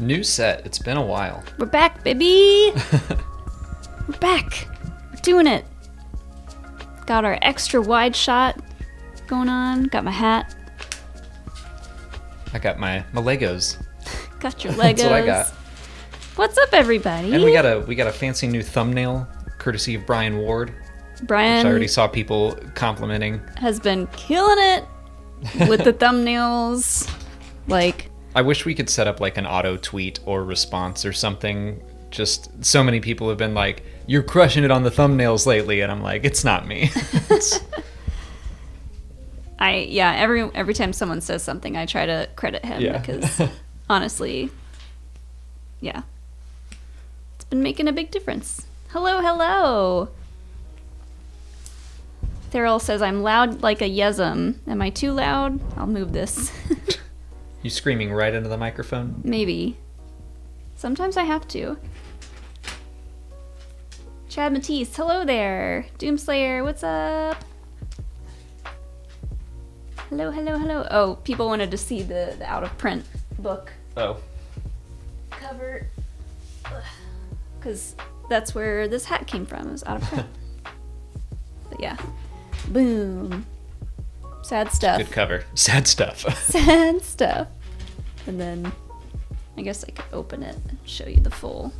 New set. It's been a while. We're back, baby! We're back. We're doing it. Got our extra wide shot going on. Got my hat. I got my Legos. Got your Legos. That's what I got. What's up, everybody? And we got a fancy new thumbnail, courtesy of Brian Ward. Brian, which I already saw people complimenting. Has been killing it with the thumbnails. Like, I wish we could set up like an auto tweet or response or something. Just so many people have been like, "You're crushing it on the thumbnails lately," and I'm like, "It's not me." Every time someone says something, I try to credit him because honestly, yeah, it's been making a big difference. Hello. Therrell says I'm loud like a yes'm. Am I too loud? I'll move this. You screaming right into the microphone? Maybe. Sometimes I have to. Chad Matisse, hello there. Doomslayer, what's up? Hello. Oh, people wanted to see the out of print book. Oh. Cover. Because that's where this hat came from. It was out of print. But yeah. Boom. Sad stuff. Good cover. Sad stuff. Sad stuff. And then I guess I could open it and show you the full.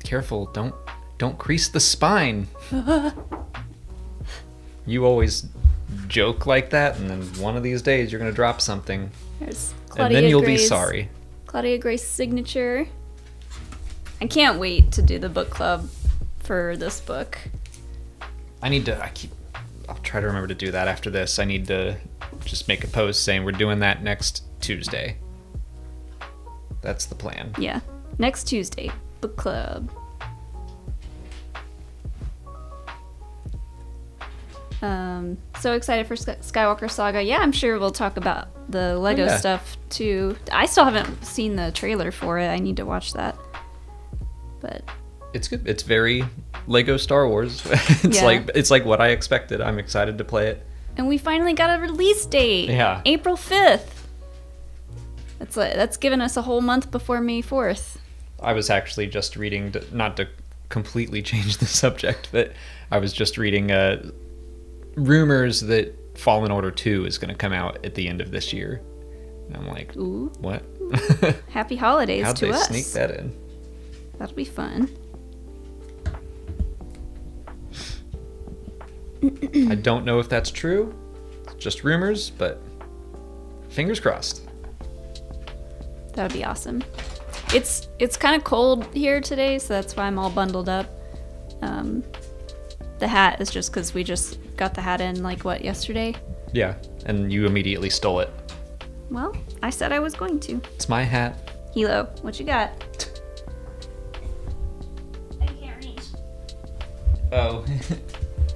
Careful, don't crease the spine. You always joke like that, and then one of these days you're gonna drop something. There's Claudia and then you'll Gray's, be sorry. Claudia Gray's signature. I can't wait to do the book club for this book. I'll try to remember to do that after this. I need to just make a post saying we're doing that next Tuesday. That's the plan. Yeah. Next Tuesday, book club. So excited for Skywalker Saga. Yeah, I'm sure we'll talk about the Lego stuff too. I still haven't seen the trailer for it. I need to watch that. But it's good. It's very Lego Star Wars. It's like what I expected. I'm excited to play it. And we finally got a release date. Yeah. April 5th. That's given us a whole month before May 4th. I was actually just reading, not to completely change the subject, but I was just reading rumors that Fallen Order 2 is going to come out at the end of this year. And I'm like, ooh, what? Happy holidays How'd to they us. Sneak that in? That'll be fun. I don't know if that's true. It's just rumors, but fingers crossed. That would be awesome. It's kind of cold here today, so that's why I'm all bundled up. The hat is just because we just got the hat in, yesterday? Yeah, and you immediately stole it. Well, I said I was going to. It's my hat. Hilo, what you got? I can't reach. Oh.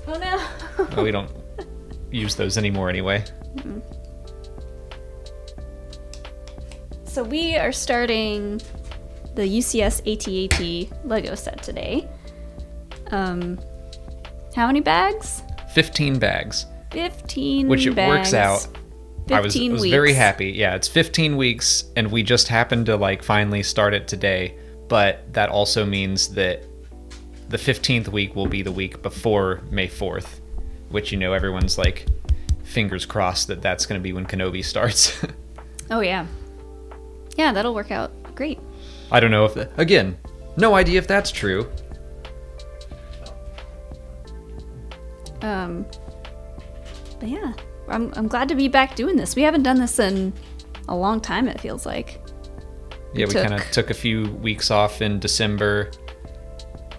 Oh no. Well, we don't use those anymore anyway. Mm-mm. So we are starting the UCS AT-AT LEGO set today. How many bags? 15 bags. 15 which it bags. Works out. 15 I was weeks. very happy. Yeah, it's 15 weeks, and we just happened to finally start it today. But that also means that the 15th week will be the week before May 4th, which everyone's fingers crossed that that's going to be when Kenobi starts. Oh yeah. Yeah, that'll work out great. I don't know if again, no idea if that's true. But yeah, I'm glad to be back doing this. We haven't done this in a long time, it feels like. Yeah, we kind of took a few weeks off in December,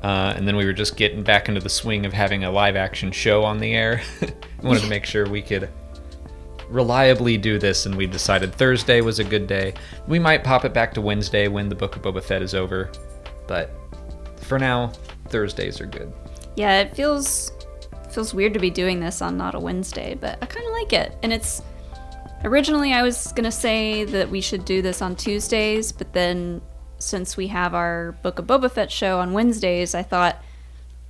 and then we were just getting back into the swing of having a live action show on the air. We wanted to make sure we could reliably do this, and we decided Thursday was a good day. We might pop it back to Wednesday when the Book of Boba Fett is over, but for now, Thursdays are good. Yeah, it feels weird to be doing this on not a Wednesday, but I kind of like it. And it's originally I was gonna say that we should do this on Tuesdays, but then since we have our Book of Boba Fett show on Wednesdays, I thought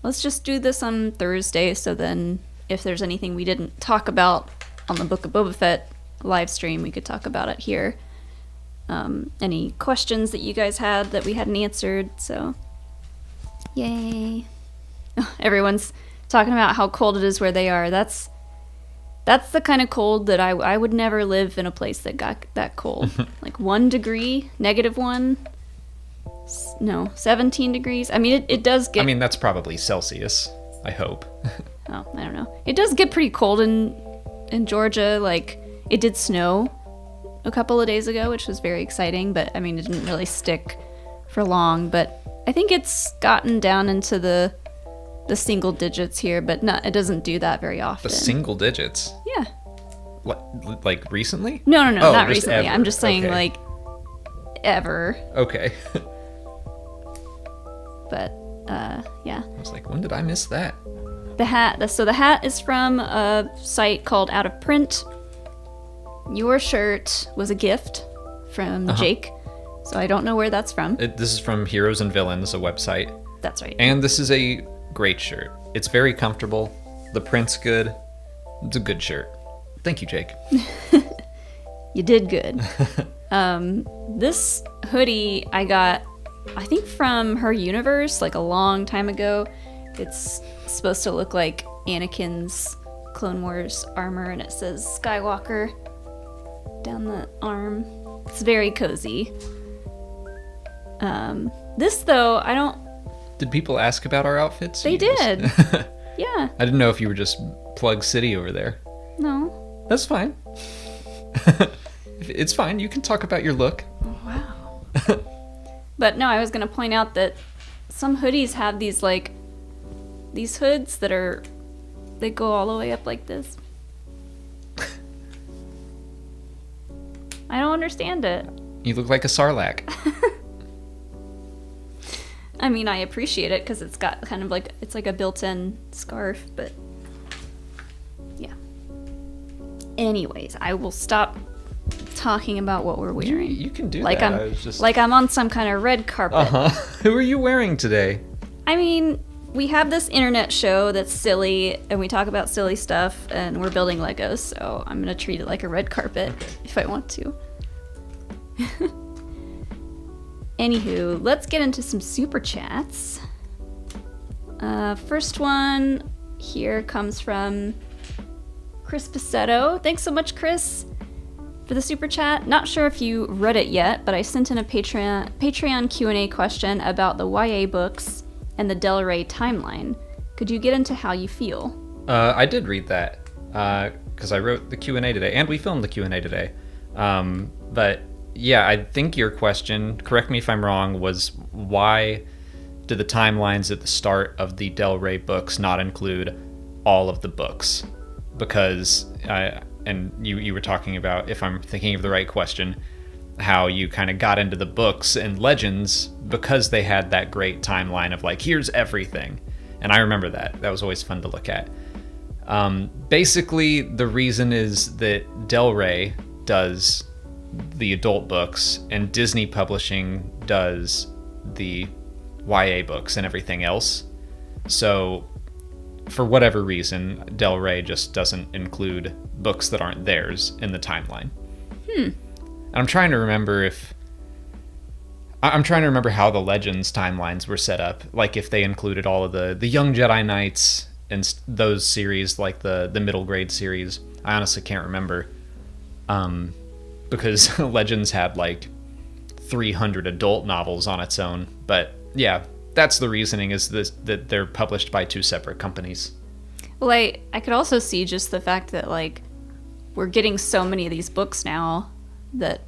let's just do this on Thursday, so then if there's anything we didn't talk about on the Book of Boba Fett live stream, we could talk about it here. any questions that you guys had that we hadn't answered. So, yay. Everyone's talking about how cold it is where they are. That's the kind of cold that I would never live in a place that got that cold. Like 1 degree, -1. No, 17 degrees. I mean, it does get... I mean, that's probably Celsius, I hope. Oh, I don't know. It does get pretty cold in Georgia. Like, it did snow a couple of days ago, which was very exciting, but I mean, it didn't really stick for long. But I think it's gotten down into the single digits here, but it doesn't do that very often. The single digits? Yeah. Like recently? No, Oh, not just recently. ever. I'm just saying, Okay. like, ever. Okay. But, yeah. I was like, when did I miss that? The hat. So the hat is from a site called Out of Print. Your shirt was a gift from Jake, so I don't know where that's from. This is from Heroes and Villains, a website. That's right. And this is a great shirt. It's very comfortable. The print's good. It's a good shirt. Thank you, Jake. You did good. This hoodie I got, I think, from Her Universe, like a long time ago. It's supposed to look like Anakin's Clone Wars armor, and it says Skywalker down the arm. It's very cozy. This, though, I don't... Did people ask about our outfits? They You just- did. Yeah. I didn't know if you were just Plug City over there. No. That's fine. It's fine. You can talk about your look. Oh, wow. But no, I was going to point out that some hoodies have these, like, these hoods that are, they go all the way up like this. I don't understand it. You look like a sarlacc. I mean, I appreciate it because it's got kind of like, it's like a built-in scarf, but yeah. Anyways, I will stop talking about what we're wearing. You can do like that. I'm, I was just... like I'm on some kind of red carpet. Who are you wearing today? I mean, we have this internet show that's silly, and we talk about silly stuff, and we're building Legos, so I'm gonna treat it like a red carpet if I want to. Anywho, let's get into some super chats. First one here comes from Chris Pacetto. Thanks so much, Chris, for the super chat. Not sure if you read it yet, but I sent in a Patreon Q&A question about the YA books and the Del Rey timeline. Could you get into how you feel? I did read that because I wrote the Q&A today, and we filmed the Q&A today. But yeah, I think your question, correct me if I'm wrong, was why do the timelines at the start of the Del Rey books not include all of the books? Because, and you were talking about, if I'm thinking of the right question, how you kind of got into the books and Legends because they had that great timeline of like, here's everything. And I remember that. That was always fun to look at. Basically, the reason is that Del Rey does the adult books and Disney Publishing does the YA books and everything else. So for whatever reason, Del Rey just doesn't include books that aren't theirs in the timeline. And I'm trying to remember how the Legends timelines were set up. Like if they included all of the Young Jedi Knights and those series, like the middle grade series. I honestly can't remember. Because Legends had like 300 adult novels on its own. But yeah, that's the reasoning, is that they're published by two separate companies. Well, I could also see just the fact that, like, we're getting so many of these books now that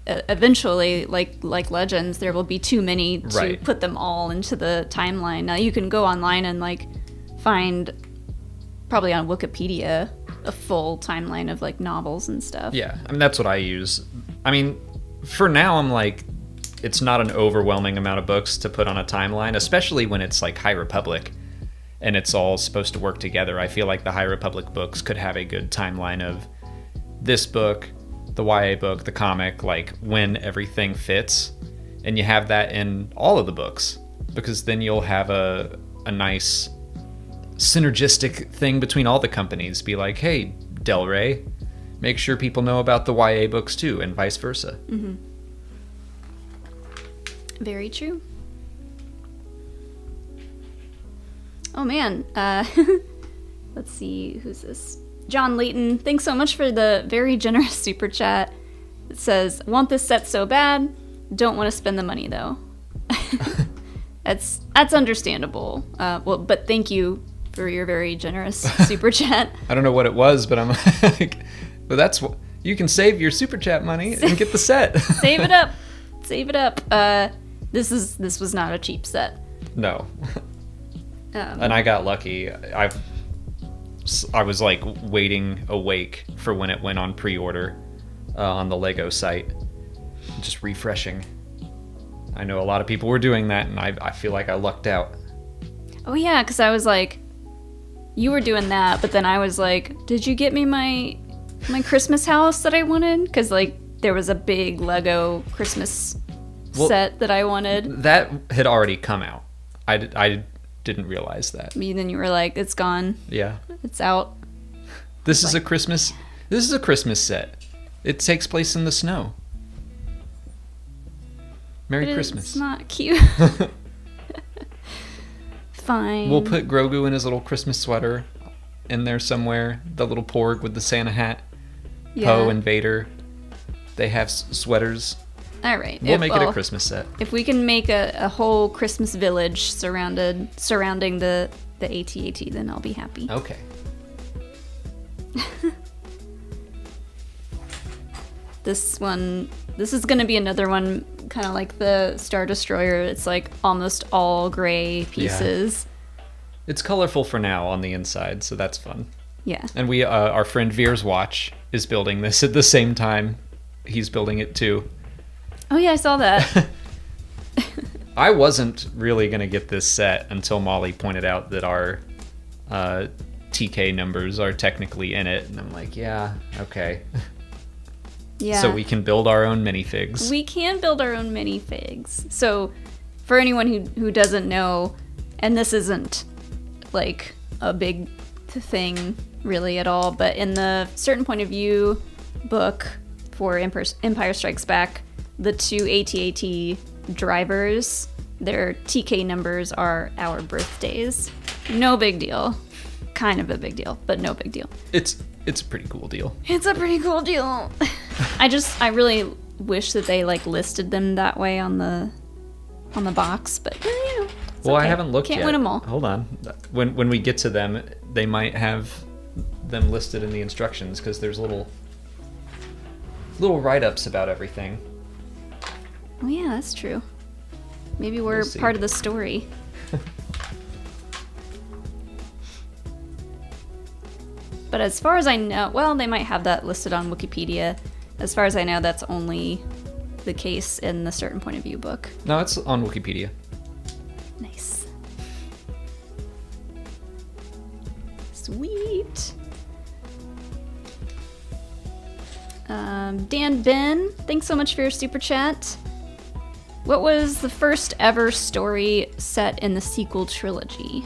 eventually, like Legends, there will be too many to put them all into the timeline. Now, you can go online and, like, find, probably on Wikipedia, a full timeline of, like, novels and stuff. Yeah, I mean, that's what I use. I mean, for now, I'm like, it's not an overwhelming amount of books to put on a timeline, especially when it's like High Republic and it's all supposed to work together. I feel like the High Republic books could have a good timeline of this book, the YA book, the comic, like when everything fits. And you have that in all of the books, because then you'll have a nice synergistic thing between all the companies. Be like, hey, Del Rey, make sure people know about the YA books too, and vice versa. Mm-hmm. Very true. Oh man, let's see, who's this? John Layton, thanks so much for the very generous super chat. It says, want this set so bad, don't want to spend the money though. That's understandable. Well, but thank you for your very generous super chat. I don't know what it was, but I'm like, but that's what you can save your super chat money and get the set. Save it up. Save it up. This was not a cheap set. No. And I got lucky. I was like waiting awake for when it went on pre-order on the Lego site. Just refreshing. I know a lot of people were doing that, and I feel like I lucked out. Oh yeah, because I was like, you were doing that, but then I was like, did you get me my Christmas house that I wanted? Because like there was a big Lego Christmas set that I wanted. That had already come out. I didn't realize that. And then you were like, it's gone. Yeah. It's out. This is a Christmas set. It takes place in the snow. Merry Christmas. It's not cute. Fine. We'll put Grogu in his little Christmas sweater in there somewhere. The little porg with the Santa hat. Yeah. Poe and Vader. They have sweaters. All right. We'll make it a Christmas set. If we can make a whole Christmas village surrounding the AT-AT, then I'll be happy. Okay. This is going to be another one kind of like the Star Destroyer. It's like almost all gray pieces. Yeah. It's colorful for now on the inside, so that's fun. Yeah. And we, our friend Veer's Watch is building this at the same time. He's building it too. Oh yeah, I saw that. I wasn't really going to get this set until Molly pointed out that our TK numbers are technically in it. And I'm like, yeah, okay. Yeah. So we can build our own minifigs. We can build our own minifigs. So for anyone who doesn't know, and this isn't like a big thing really at all, but in the Certain Point of View book for Empire Strikes Back, the two AT-AT drivers, their TK numbers are our birthdays. No big deal. Kind of a big deal, but no big deal. It's a pretty cool deal. It's a pretty cool deal. I really wish that they like listed them that way on the box, but you know. Well, okay. I haven't looked yet. Can't win them all. Hold on. When we get to them, they might have them listed in the instructions because there's little write-ups about everything. Oh yeah, that's true. Maybe we're part of the story. But as far as I know, well, they might have that listed on Wikipedia. As far as I know, that's only the case in the Certain Point of View book. No, it's on Wikipedia. Nice. Sweet. Dan Ben, thanks so much for your super chat. What was the first ever story set in the sequel trilogy?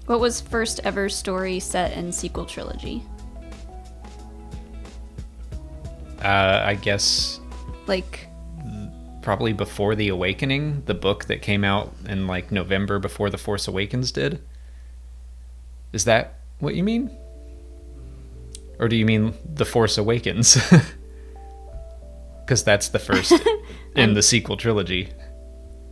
What was first ever story set in sequel trilogy? I guess like probably before The Awakening, the book that came out in like November before The Force Awakens did. Is that what you mean? Or do you mean The Force Awakens? Because that's the first in the sequel trilogy.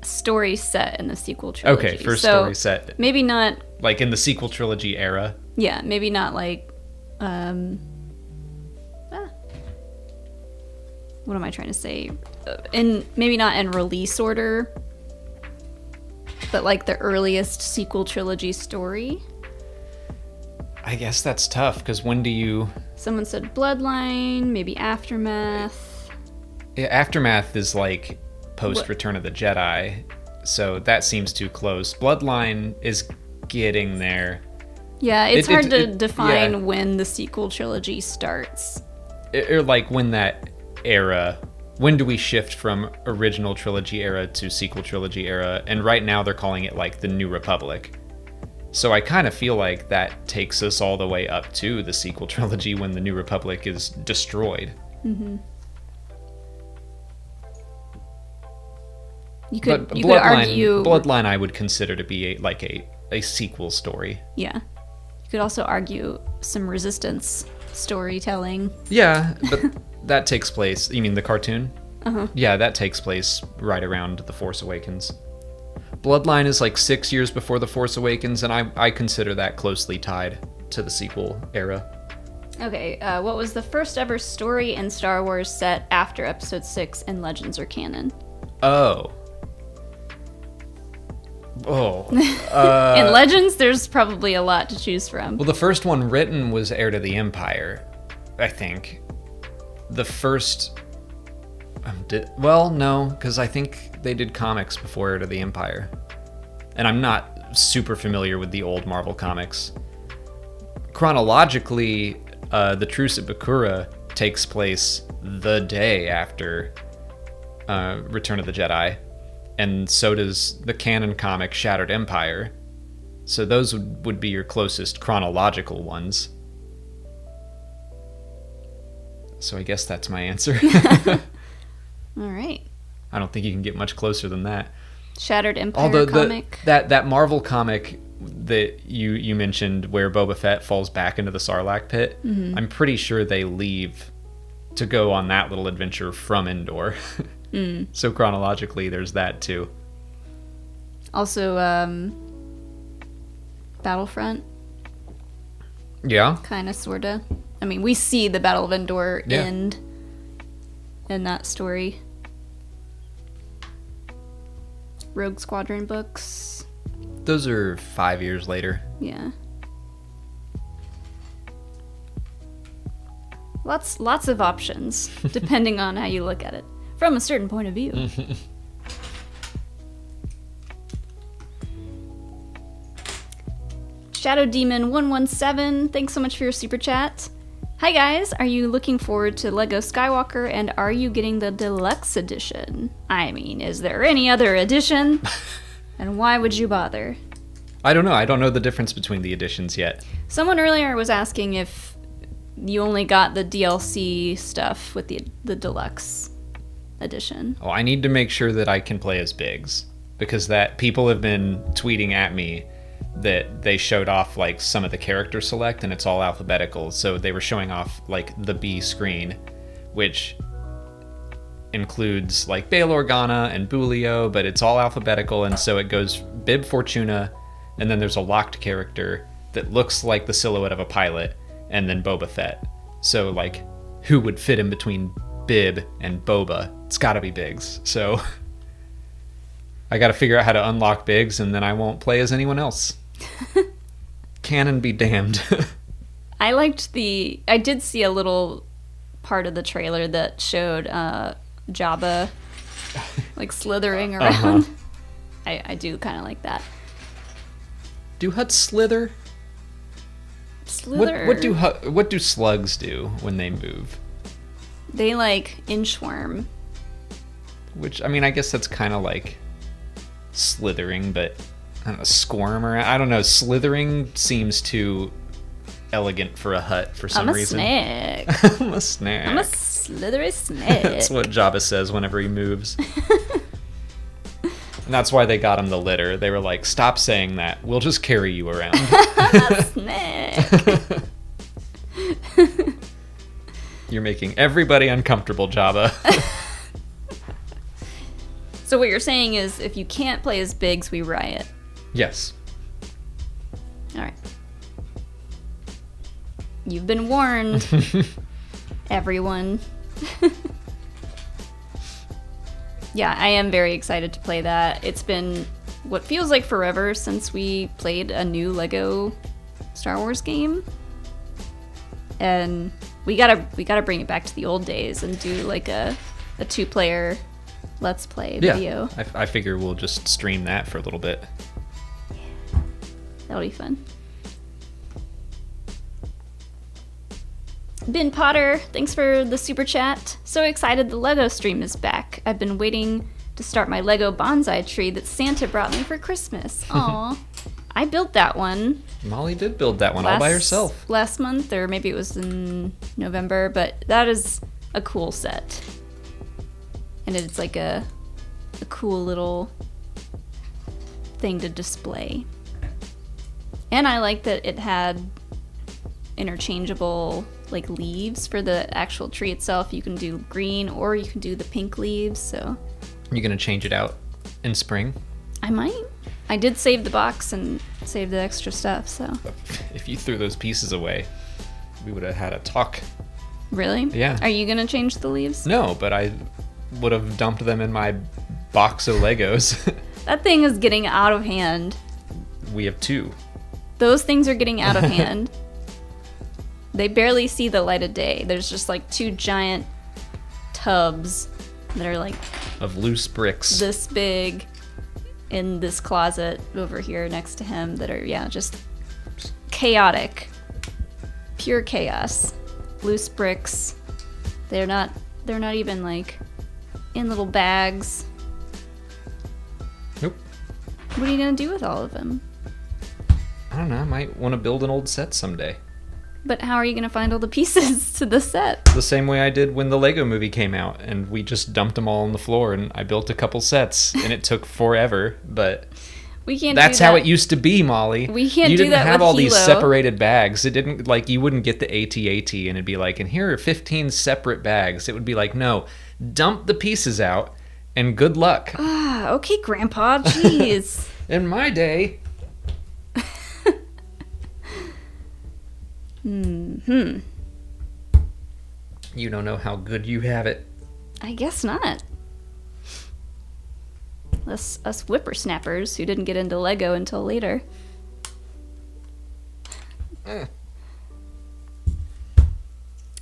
Story set in the sequel trilogy. Okay, first story set. Maybe not like in the sequel trilogy era. Yeah, maybe not like what am I trying to say? Maybe not in release order, but like the earliest sequel trilogy story. I guess that's tough because when do you? Someone said Bloodline, maybe Aftermath. Yeah, Aftermath is like post Return of the Jedi, so that seems too close. Bloodline is getting there. Yeah, it's hard to define when the sequel trilogy starts. Or like when that era, when do we shift from original trilogy era to sequel trilogy era? And right now they're calling it like the New Republic. So I kind of feel like that takes us all the way up to the sequel trilogy when the New Republic is destroyed. Mm-hmm. You could argue Bloodline I would consider to be a sequel story. Yeah. You could also argue some Resistance storytelling. Yeah, but that takes place... You mean the cartoon? Uh-huh. Yeah, that takes place right around The Force Awakens. Bloodline is like 6 years before The Force Awakens, and I consider that closely tied to the sequel era. Okay, what was the first ever story in Star Wars set after Episode 6 in Legends or Canon? Oh. In Legends, there's probably a lot to choose from. Well, the first one written was Heir to the Empire, I think. The first... no, because I think they did comics before Heir to the Empire. And I'm not super familiar with the old Marvel comics. Chronologically, the Truce at Bakura takes place the day after Return of the Jedi. And so does the canon comic Shattered Empire. So those would be your closest chronological ones. So I guess that's my answer. All right. I don't think you can get much closer than that. Shattered Empire comic. That Marvel comic that you mentioned where Boba Fett falls back into the Sarlacc pit, I'm pretty sure they leave to go on that little adventure from Endor. So chronologically, there's that too. Also, Battlefront. Yeah. Kind of, sort of. I mean, we see the Battle of Endor end in that story. Rogue Squadron books. Those are 5 years later. Yeah. Lots of options, depending on how you look at it. From a certain point of view. Shadow Demon 117, thanks so much for your super chat. Hi guys, are you looking forward to LEGO Skywalker and are you getting the deluxe edition? I mean, is there any other edition? And why would you bother? I don't know. I don't know the difference between the editions yet. Someone earlier was asking if you only got the DLC stuff with the deluxe edition. Oh, I need to make sure that I can play as Biggs, because that people have been tweeting at me that they showed off like some of the character select and it's all alphabetical. So they were showing off like the B screen, which includes like Bail Organa and Bulio, but it's all alphabetical, and so it goes Bib Fortuna, and then there's a locked character that looks like the silhouette of a pilot, and then Boba Fett. So like, who would fit in between Bib and Boba? It's gotta be Biggs. So I gotta figure out how to unlock Biggs, and then I won't play as anyone else. Canon be damned. I did see a little part of the trailer that showed Jabba like slithering around. I do kind of like that. Do Hutts slither? Slither. What do slugs do when they move? They like inchworm. Which, I mean, I guess that's kind of like slithering, but I don't know, squirm or I don't know. Slithering seems too elegant for a Hutt for some reason. I'm a snake. I'm a snake. I'm a slithery snake. That's what Jabba says whenever he moves. And that's why they got him the litter. They were like, stop saying that. We'll just carry you around. I'm a snake. You're making everybody uncomfortable, Jabba. So what you're saying is if you can't play as Biggs, we riot. Yes. All right. You've been warned, everyone. Yeah, I am very excited to play that. It's been what feels like forever since we played a new LEGO Star Wars game. And we gotta bring it back to the old days and do like a 2-player Let's Play video. Yeah, I figure we'll just stream that for a little bit. Yeah, that'll be fun. Ben Potter, thanks for the super chat. So excited the LEGO stream is back. I've been waiting to start my LEGO bonsai tree that Santa brought me for Christmas. Aw. I built that one. Molly did build that one all by herself. Last month, or maybe it was in November, but that is a cool set. And it's like a cool little thing to display. And I like that it had interchangeable like leaves for the actual tree itself. You can do green or you can do the pink leaves, so. You gonna change it out in spring? I might. I did save the box and save the extra stuff, so. If you threw those pieces away, we would have had a talk. Really? Yeah. Are you gonna change the leaves? No, but I would have dumped them in my box of Legos. That thing is getting out of hand. We have 2. Those things are getting out of hand. They barely see the light of day. There's just like 2 giant tubs that are like of loose bricks. This big in this closet over here next to him that are, yeah, just chaotic. Pure chaos. Loose bricks. They're not even like in little bags. Nope. What are you gonna do with all of them? I don't know. I might want to build an old set someday. But how are you gonna find all the pieces to the set? The same way I did when the Lego movie came out, and we just dumped them all on the floor, and I built a couple sets, and it took forever, but we can't. That's how it used to be, Molly. We can't you do didn't that have with all Hilo. these separated bags. It didn't like you wouldn't get the AT-AT, and it'd be like, and here are 15 separate bags. It would be like, no, dump the pieces out, and good luck. Ah, okay, Grandpa. Jeez. In my day. Hmm. You don't know how good you have it. I guess not. Us whippersnappers who didn't get into Lego until later. Mr.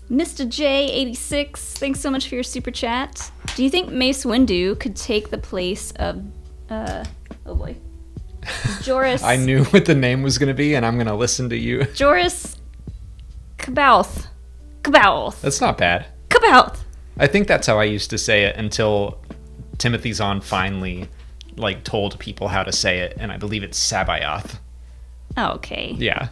J86, thanks so much for your super chat. Do you think Mace Windu could take the place of, oh boy, Joris? I knew what the name was going to be, and I'm going to listen to you. Joris Kabouth. That's not bad. Kabouth. I think that's how I used to say it until Timothy Zahn finally, like, told people how to say it, and I believe it's Sabayoth. Oh, okay. Yeah.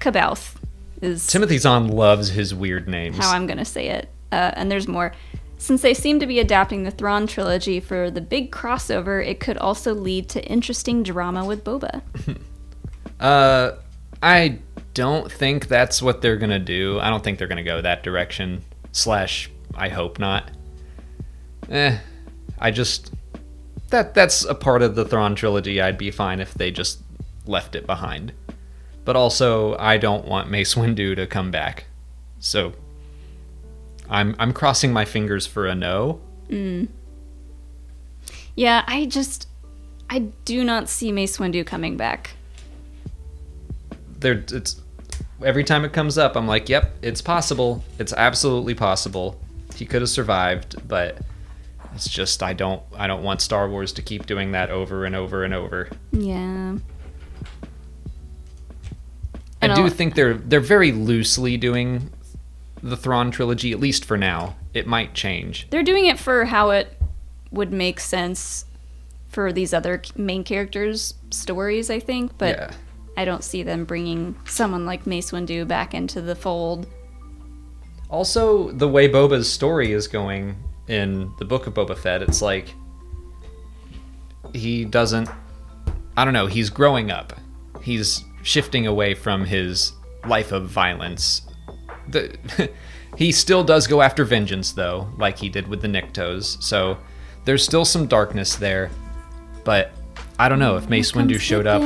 Kabouth is Timothy Zahn loves his weird names. how I'm gonna say it. And there's more. Since they seem to be adapting the Thrawn trilogy for the big crossover, it could also lead to interesting drama with Boba. I don't think that's what they're gonna do. I don't think they're gonna go that direction. I hope not. I just that's a part of the Thrawn trilogy. I'd be fine if they just left it behind. But also, I don't want Mace Windu to come back. So I'm crossing my fingers for a no. Yeah, I do not see Mace Windu coming back. It's every time it comes up, I'm like, yep, it's possible. It's absolutely possible. He could have survived, but it's just I don't want Star Wars to keep doing that over and over and over. Yeah. I do think they're very loosely doing the Thrawn trilogy, at least for now. It might change. They're doing it for how it would make sense for these other main characters' stories, I think, but Yeah. I don't see them bringing someone like Mace Windu back into the fold. Also, the way Boba's story is going in the Book of Boba Fett, it's like he doesn't... I don't know, he's growing up. He's shifting away from his life of violence. He still does go after vengeance, though, like he did with the Niktos. So there's still some darkness there. But I don't know, if Mace Windu showed up,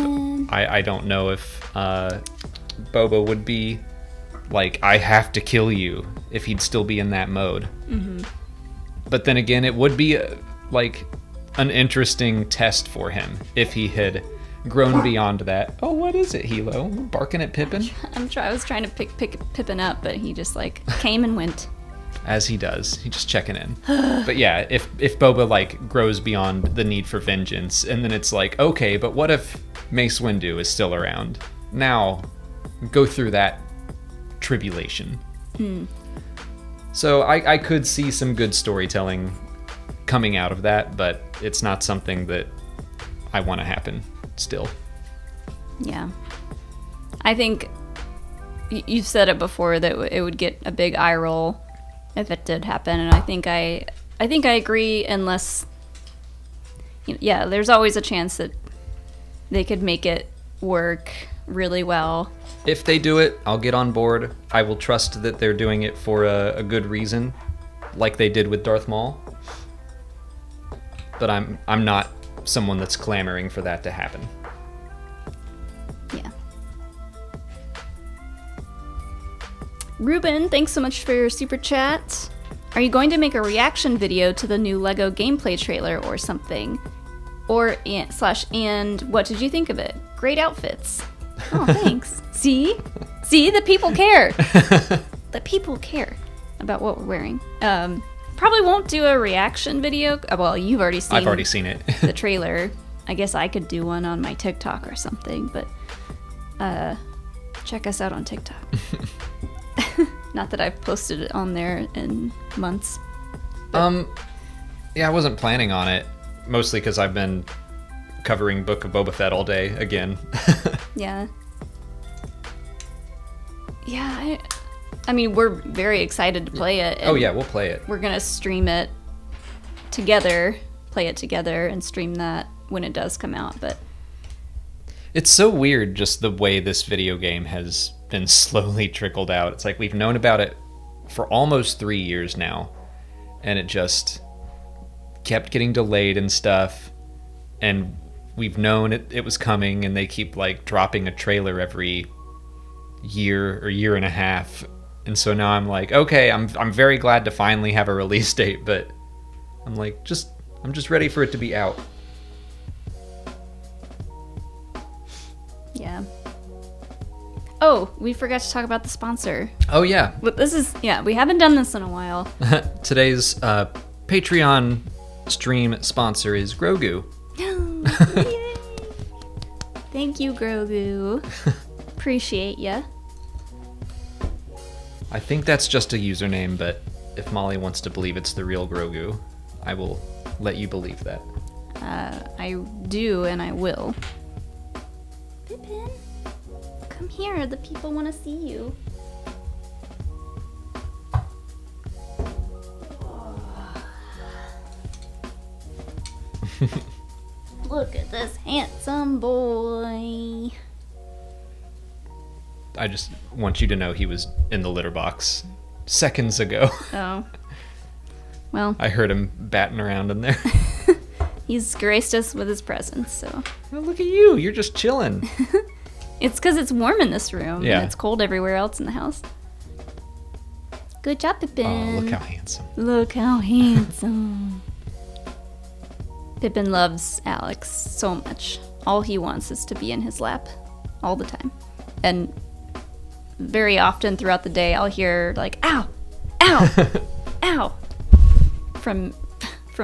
I don't know if Boba would be like, I have to kill you, if he'd still be in that mode. Mm-hmm. But then again, it would be like an interesting test for him if he had grown beyond that. Oh, what is it, Hilo? Barking at Pippin? I was trying to pick Pippin up, but he just like came and went. As he does. He's just checking in. But yeah, if Boba like grows beyond the need for vengeance, and then it's like, okay, but what if Mace Windu is still around? Now, go through that tribulation. So I could see some good storytelling coming out of that, but it's not something that I want to happen still. Yeah. I think you've said it before that it would get a big eye roll if it did happen, and I think I agree, unless there's always a chance that they could make it work really well. If they do it, I'll get on board. I will trust that they're doing it for a good reason, like they did with Darth Maul. But I'm not someone that's clamoring for that to happen. Yeah. Ruben, thanks so much for your super chat. Are you going to make a reaction video to the new LEGO gameplay trailer or something? And what did you think of it? Great outfits. Oh, thanks. See, the people care. The people care about what we're wearing. Probably won't do a reaction video. Well, you've already seen. I've already seen it. The trailer. I guess I could do one on my TikTok or something, but check us out on TikTok. Not that I've posted it on there in months. Yeah, I wasn't planning on it, mostly because I've been covering Book of Boba Fett all day again. Yeah. Yeah, I mean, we're very excited to play it. Oh yeah, we'll play it. We're gonna stream it together, play it together, and stream that when it does come out. But it's so weird just the way this video game has been slowly trickled out. It's like we've known about it for almost 3 years now, and it just kept getting delayed and stuff, and we've known it was coming, and they keep like dropping a trailer every year or year and a half. And so now I'm like, okay, I'm very glad to finally have a release date, but I'm like, I'm just ready for it to be out. Yeah. Oh, we forgot to talk about the sponsor. Oh yeah. But we haven't done this in a while. Today's Patreon stream sponsor is Grogu. Yay. Thank you, Grogu. Appreciate ya. I think that's just a username, but if Molly wants to believe it's the real Grogu, I will let you believe that. I do, and I will. Pippin, come here. The people want to see you. Look at this handsome boy. I just want you to know he was in the litter box seconds ago. Oh. Well. I heard him batting around in there. He's graced us with his presence, so. Oh, look at you. You're just chilling. It's because it's warm in this room. Yeah. And it's cold everywhere else in the house. Good job, Pippin. Oh, look how handsome. Look how handsome. Pippin loves Alex so much. All he wants is to be in his lap all the time. And very often throughout the day, I'll hear like, ow, ow, ow, from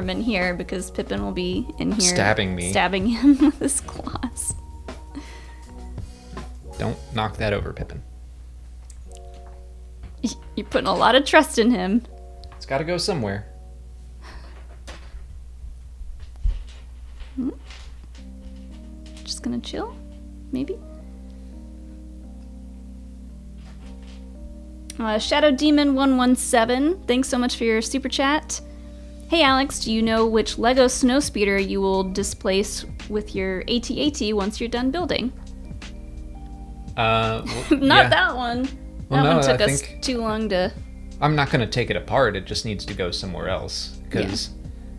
in here, because Pippin will be in here stabbing him with his claws. Don't knock that over, Pippin. You're putting a lot of trust in him. It's got to go somewhere. Just gonna chill, maybe. Shadow Demon 117, thanks so much for your super chat. Hey Alex, do you know which LEGO snowspeeder you will displace with your AT-AT once you're done building? Well, Not that one. Well, that no, one took I us think too long to... I'm not going to take it apart. It just needs to go somewhere else. Because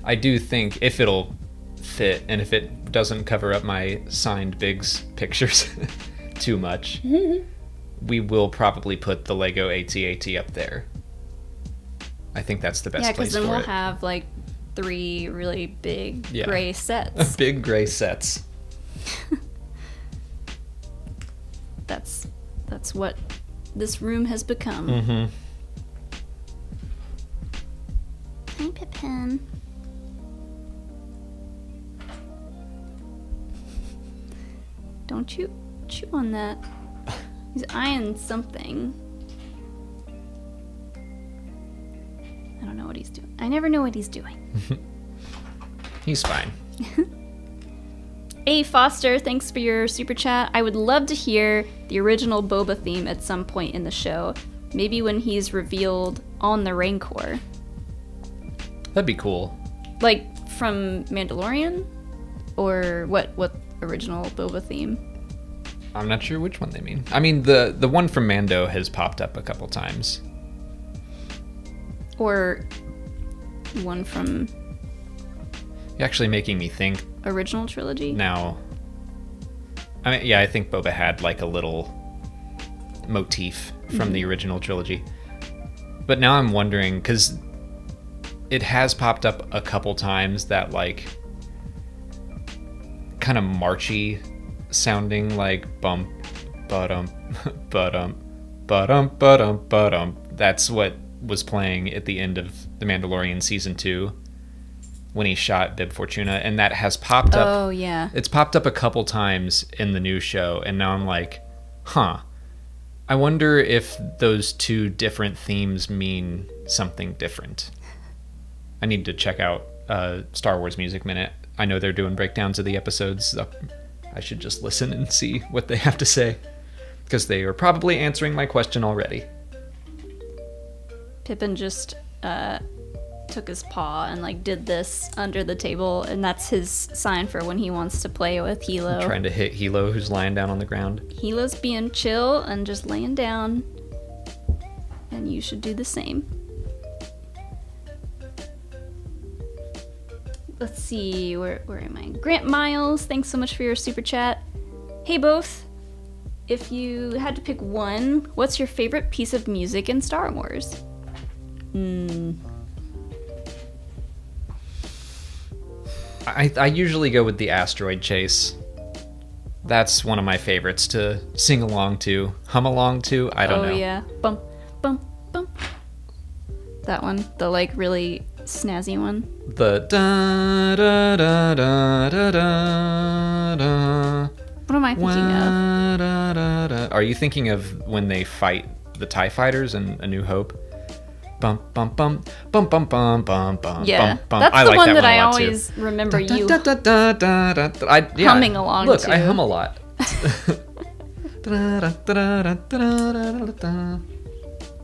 I do think if it'll fit, and if it doesn't cover up my signed Biggs pictures too much, we will probably put the LEGO AT-AT up there. I think that's the best place for it. Yeah, because then we'll have like 3 really big gray sets. Big gray sets. That's what this room has become. Mm-hmm. Hi, Pippin. Don't you chew on that. He's eyeing something. I don't know what he's doing. I never know what he's doing. He's fine. A. Foster, thanks for your super chat. I would love to hear the original Boba theme at some point in the show. Maybe when he's revealed on the Rancor. That'd be cool. Like from Mandalorian? Or what original Boba theme? I'm not sure which one they mean. I mean, the one from Mando has popped up a couple times. Or one from... You're actually making me think. Original trilogy? Now. I mean, yeah, I think Boba had like a little motif from the original trilogy. But now I'm wondering, because it has popped up a couple times, that like kind of marchy sounding, like bump, ba-dum, ba-dum, ba-dum, ba-dum, ba-dum. That's what was playing at the end of The Mandalorian Season 2 when he shot Bib Fortuna, and that has popped up. Oh, yeah. It's popped up a couple times in the new show, and now I'm like, huh. I wonder if those two different themes mean something different. I need to check out Star Wars Music Minute. I know they're doing breakdowns of the episodes. So I should just listen and see what they have to say, because they are probably answering my question already. Pippin just took his paw and like did this under the table, and that's his sign for when he wants to play with Hilo. I'm trying to hit Hilo, who's lying down on the ground. Hilo's being chill and just laying down, and you should do the same. Let's see, where am I? Grant Miles, thanks so much for your super chat. Hey both, if you had to pick one, what's your favorite piece of music in Star Wars? I usually go with the asteroid chase. That's one of my favorites to sing along to, hum along to. I don't know. Oh yeah, bum bum bum. That one, the like really snazzy one. The da da da da da da da. What am I thinking of? Da, da, da. Are you thinking of when they fight the TIE fighters in A New Hope? Bum bum bum bum bum bum bum bum. Yeah, bum, bum. that's I the like one that a I lot, always too. remember you Yeah, humming along look, to. I hum a lot.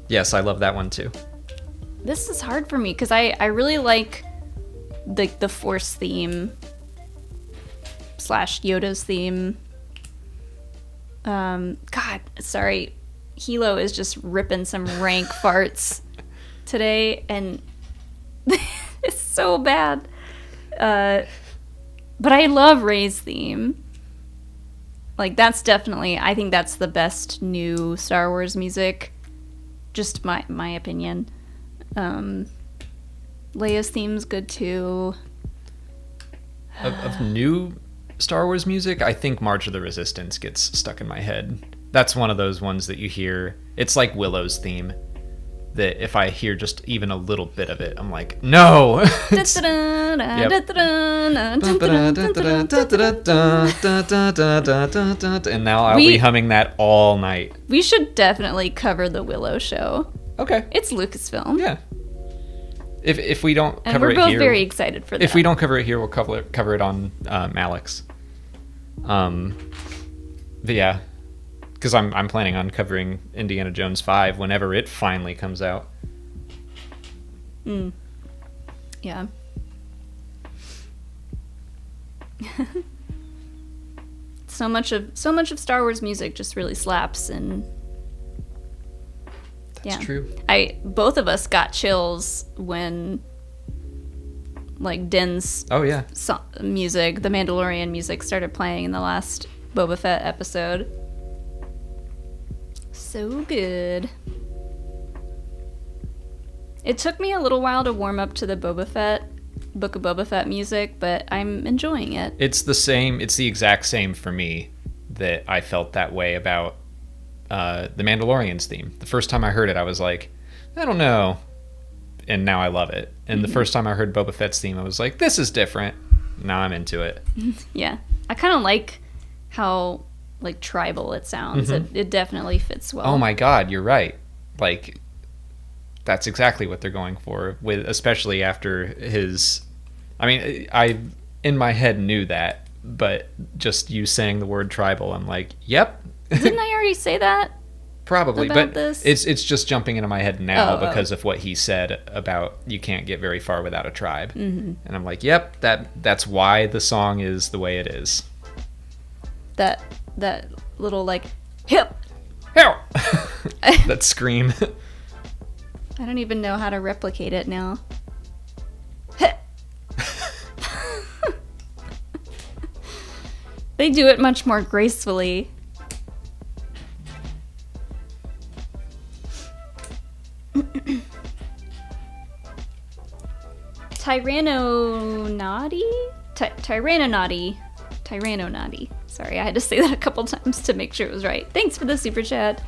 Yes, I love that one too. This is hard for me because I really like the Force theme / Yoda's theme. God, sorry, Hilo is just ripping some rank farts today, and it's so bad. But I love Rey's theme. Like, that's definitely, I think that's the best new Star Wars music. Just my opinion. Leia's theme's good too. Of new Star Wars music, I think March of the Resistance gets stuck in my head. That's one of those ones that you hear. It's like Willow's theme. That if I hear just even a little bit of it, I'm like, no! And now I'll be humming that all night. We should definitely cover the Willow show. Okay. It's Lucasfilm. Yeah. If we don't and cover it here... we're both very excited for that. If we don't cover it here, we'll cover it on Malik's. But yeah. Because I'm planning on covering Indiana Jones 5 whenever it finally comes out. Yeah. so much of Star Wars music just really slaps, and That's true. Both of us got chills when like Din's music, the Mandalorian music, started playing in the last Boba Fett episode. So good. It took me a little while to warm up to the Book of Boba Fett music, but I'm enjoying it. It's the exact same for me that I felt that way about the Mandalorian's theme. The first time I heard it, I was like, I don't know. And now I love it. And the first time I heard Boba Fett's theme, I was like, this is different. Now I'm into it. Yeah. I kind of like how like tribal it sounds. It definitely fits well. Oh my god, you're right. Like, that's exactly what they're going for, with especially after his... I mean, I in my head knew that, but just you saying the word tribal, I'm like, yep. Didn't I already say that? Probably, about but this? it's just jumping into my head now because of what he said about you can't get very far without a tribe. Mm-hmm. And I'm like, yep, that's why the song is the way it is. That little like hip. Help! That scream. I don't even know how to replicate it now. They do it much more gracefully. Tyrannonaughty. Sorry, I had to say that a couple times to make sure it was right. Thanks for the super chat.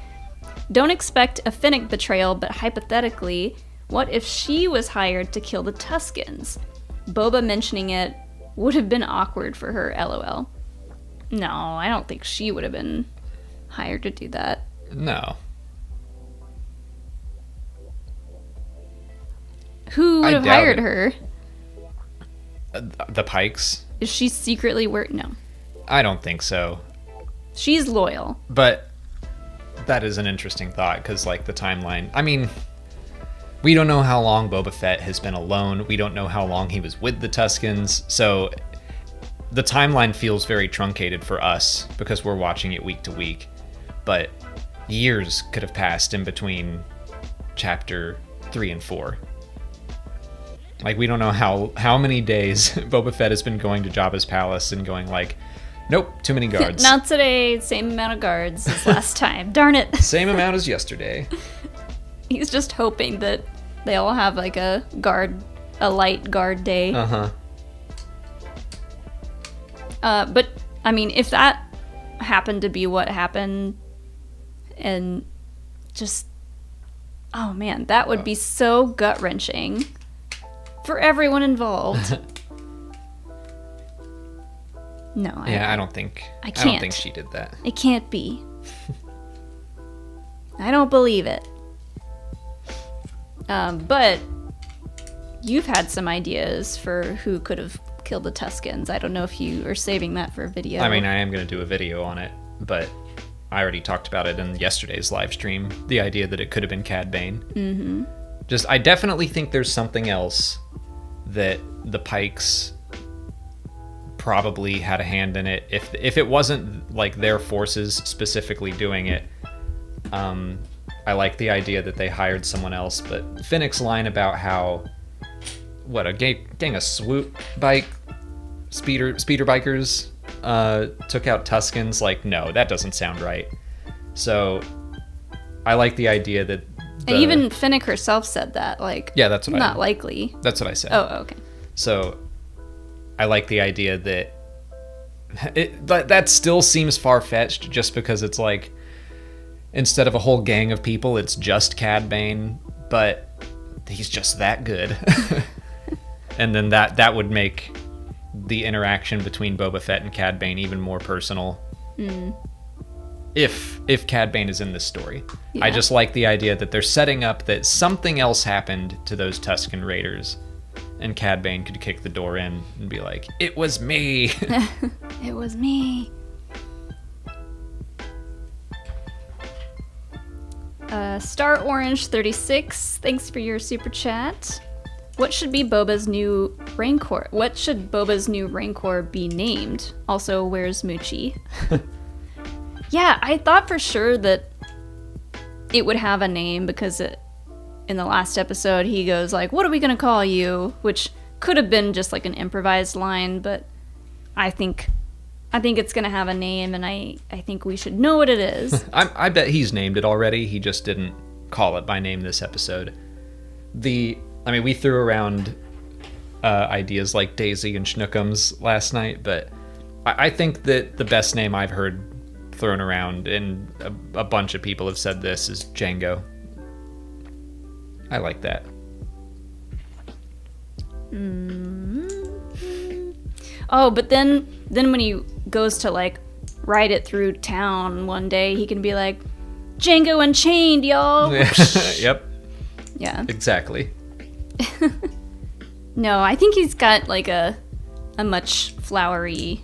Don't expect a Finnick betrayal, but hypothetically, what if she was hired to kill the Tuscans? Boba mentioning it would have been awkward for her, lol. No, I don't think she would have been hired to do that. No. Who would have hired her? The Pikes? Is she secretly No. I don't think so. She's loyal. But that is an interesting thought, because, like, the timeline... I mean, we don't know how long Boba Fett has been alone. We don't know how long he was with the Tuscans. So the timeline feels very truncated for us, because we're watching it week to week. But years could have passed in between Chapter 3 and 4. Like, we don't know how many days Boba Fett has been going to Jabba's palace and going like, nope, too many guards. Not today, same amount of guards as last time. Darn it. Same amount as yesterday. He's just hoping that they all have like a light guard day. Uh-huh. But, I mean, if that happened to be what happened, and just, oh man, that would be so gut-wrenching. For everyone involved. No, I don't think she did that. It can't be. I don't believe it. But you've had some ideas for who could have killed the Tuscans. I don't know if you are saving that for a video. I mean, I am going to do a video on it, but I already talked about it in yesterday's live stream. The idea that it could have been Cad Bane. Mm-hmm. I definitely think there's something else that the Pikes probably had a hand in it. If it wasn't like their forces specifically doing it, I like the idea that they hired someone else. But Finnick's line about how a gang of swoop bike speeder bikers took out Tuscans, like, no, that doesn't sound right. So I like the idea that. And even Finnick herself said that, like, yeah, that's what not likely. That's what I said. Oh, okay. So I like the idea that that still seems far-fetched, just because it's like, instead of a whole gang of people, it's just Cad Bane, but he's just that good. And then that would make the interaction between Boba Fett and Cad Bane even more personal. Mm. If Cad Bane is in this story. Yeah. I just like the idea that they're setting up that something else happened to those Tusken Raiders, and Cad Bane could kick the door in and be like, it was me. It was me. Star Orange 36, thanks for your super chat. What should Boba's new Rancor be named? Also, where's Moochie? Yeah, I thought for sure that it would have a name, because in the last episode he goes like, what are we going to call you? Which could have been just like an improvised line, but I think it's going to have a name, and I think we should know what it is. I bet he's named it already. He just didn't call it by name this episode. We threw around ideas like Daisy and Schnookums last night, but I think that the best name I've heard thrown around, and a bunch of people have said this, is Django. I like that. Mm-hmm. Oh, but then when he goes to like ride it through town one day, he can be like, Django Unchained, y'all. Yep. Yeah. Exactly. No, I think he's got like a much flowery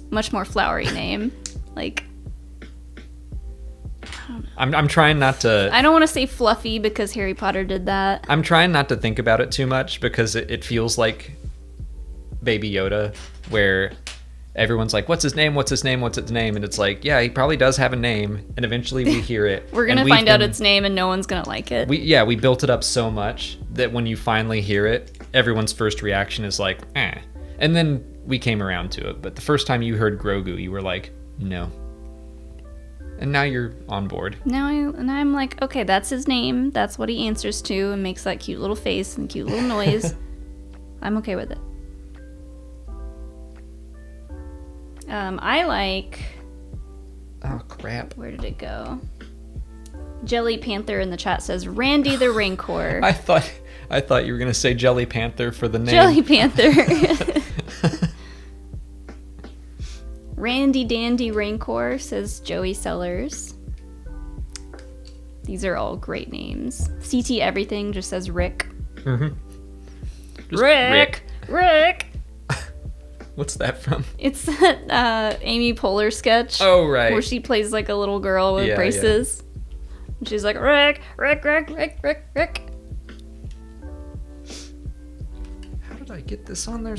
much more flowery name. Like, I'm trying not to. I don't want to say Fluffy because Harry Potter did that. I'm trying not to think about it too much because it feels like Baby Yoda, where everyone's like, "What's his name? What's his name? What's its name?" And it's like, yeah, he probably does have a name, and eventually we hear it. We're gonna find out its name, and no one's gonna like it. We built it up so much that when you finally hear it, everyone's first reaction is like, eh. And then we came around to it. But the first time you heard Grogu, you were like, no. And now you're on board. Now I'm like, okay, that's his name. That's what he answers to and makes that cute little face and cute little noise. I'm okay with it. I like... Oh, crap. Where did it go? Jelly Panther in the chat says, Randy the Rancor. I thought you were going to say Jelly Panther for the name. Jelly Panther. Randy Dandy Rancor, says Joey Sellers. These are all great names. CT Everything just says Rick. Mm-hmm. Rick! What's that from? It's that Amy Poehler sketch. Oh, right. Where she plays like a little girl with braces. Yeah. And she's like, Rick! How did I get this on there?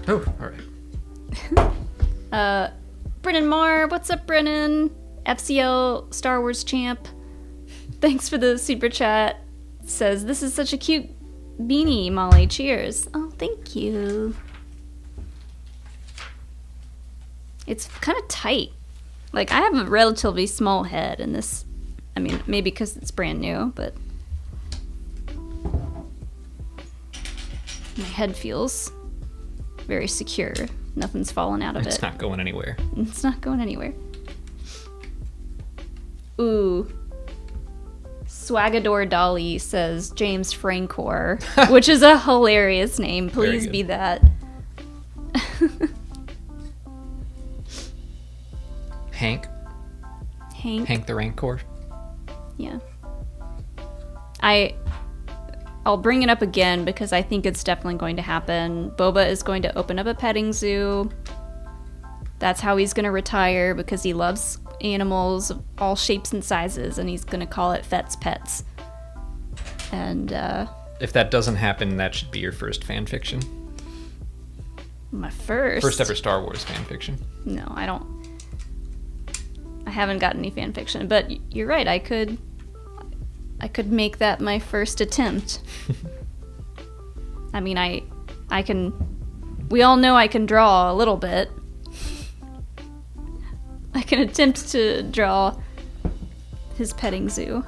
Oh, all right. Brennan Marr, what's up, Brennan? FCL Star Wars champ. Thanks for the super chat. Says, this is such a cute beanie, Molly. Cheers. Oh, thank you. It's kind of tight. Like, I have a relatively small head, and this, I mean, maybe because it's brand new, but my head feels very secure. Nothing's fallen out of it. It's not going anywhere. It's not going anywhere. Ooh. Swagador Dolly says James Francor, which is a hilarious name. Please be that. Hank the Rancor. Yeah. I'll bring it up again because I think it's definitely going to happen. Boba is going to open up a petting zoo. That's how he's going to retire because he loves animals of all shapes and sizes, and he's going to call it Fett's Pets. And if that doesn't happen, that should be your first fan fiction. My first ever Star Wars fan fiction. No, I haven't gotten any fan fiction, but you're right. I could make that my first attempt. I mean, I can... We all know I can draw a little bit. I can attempt to draw his petting zoo.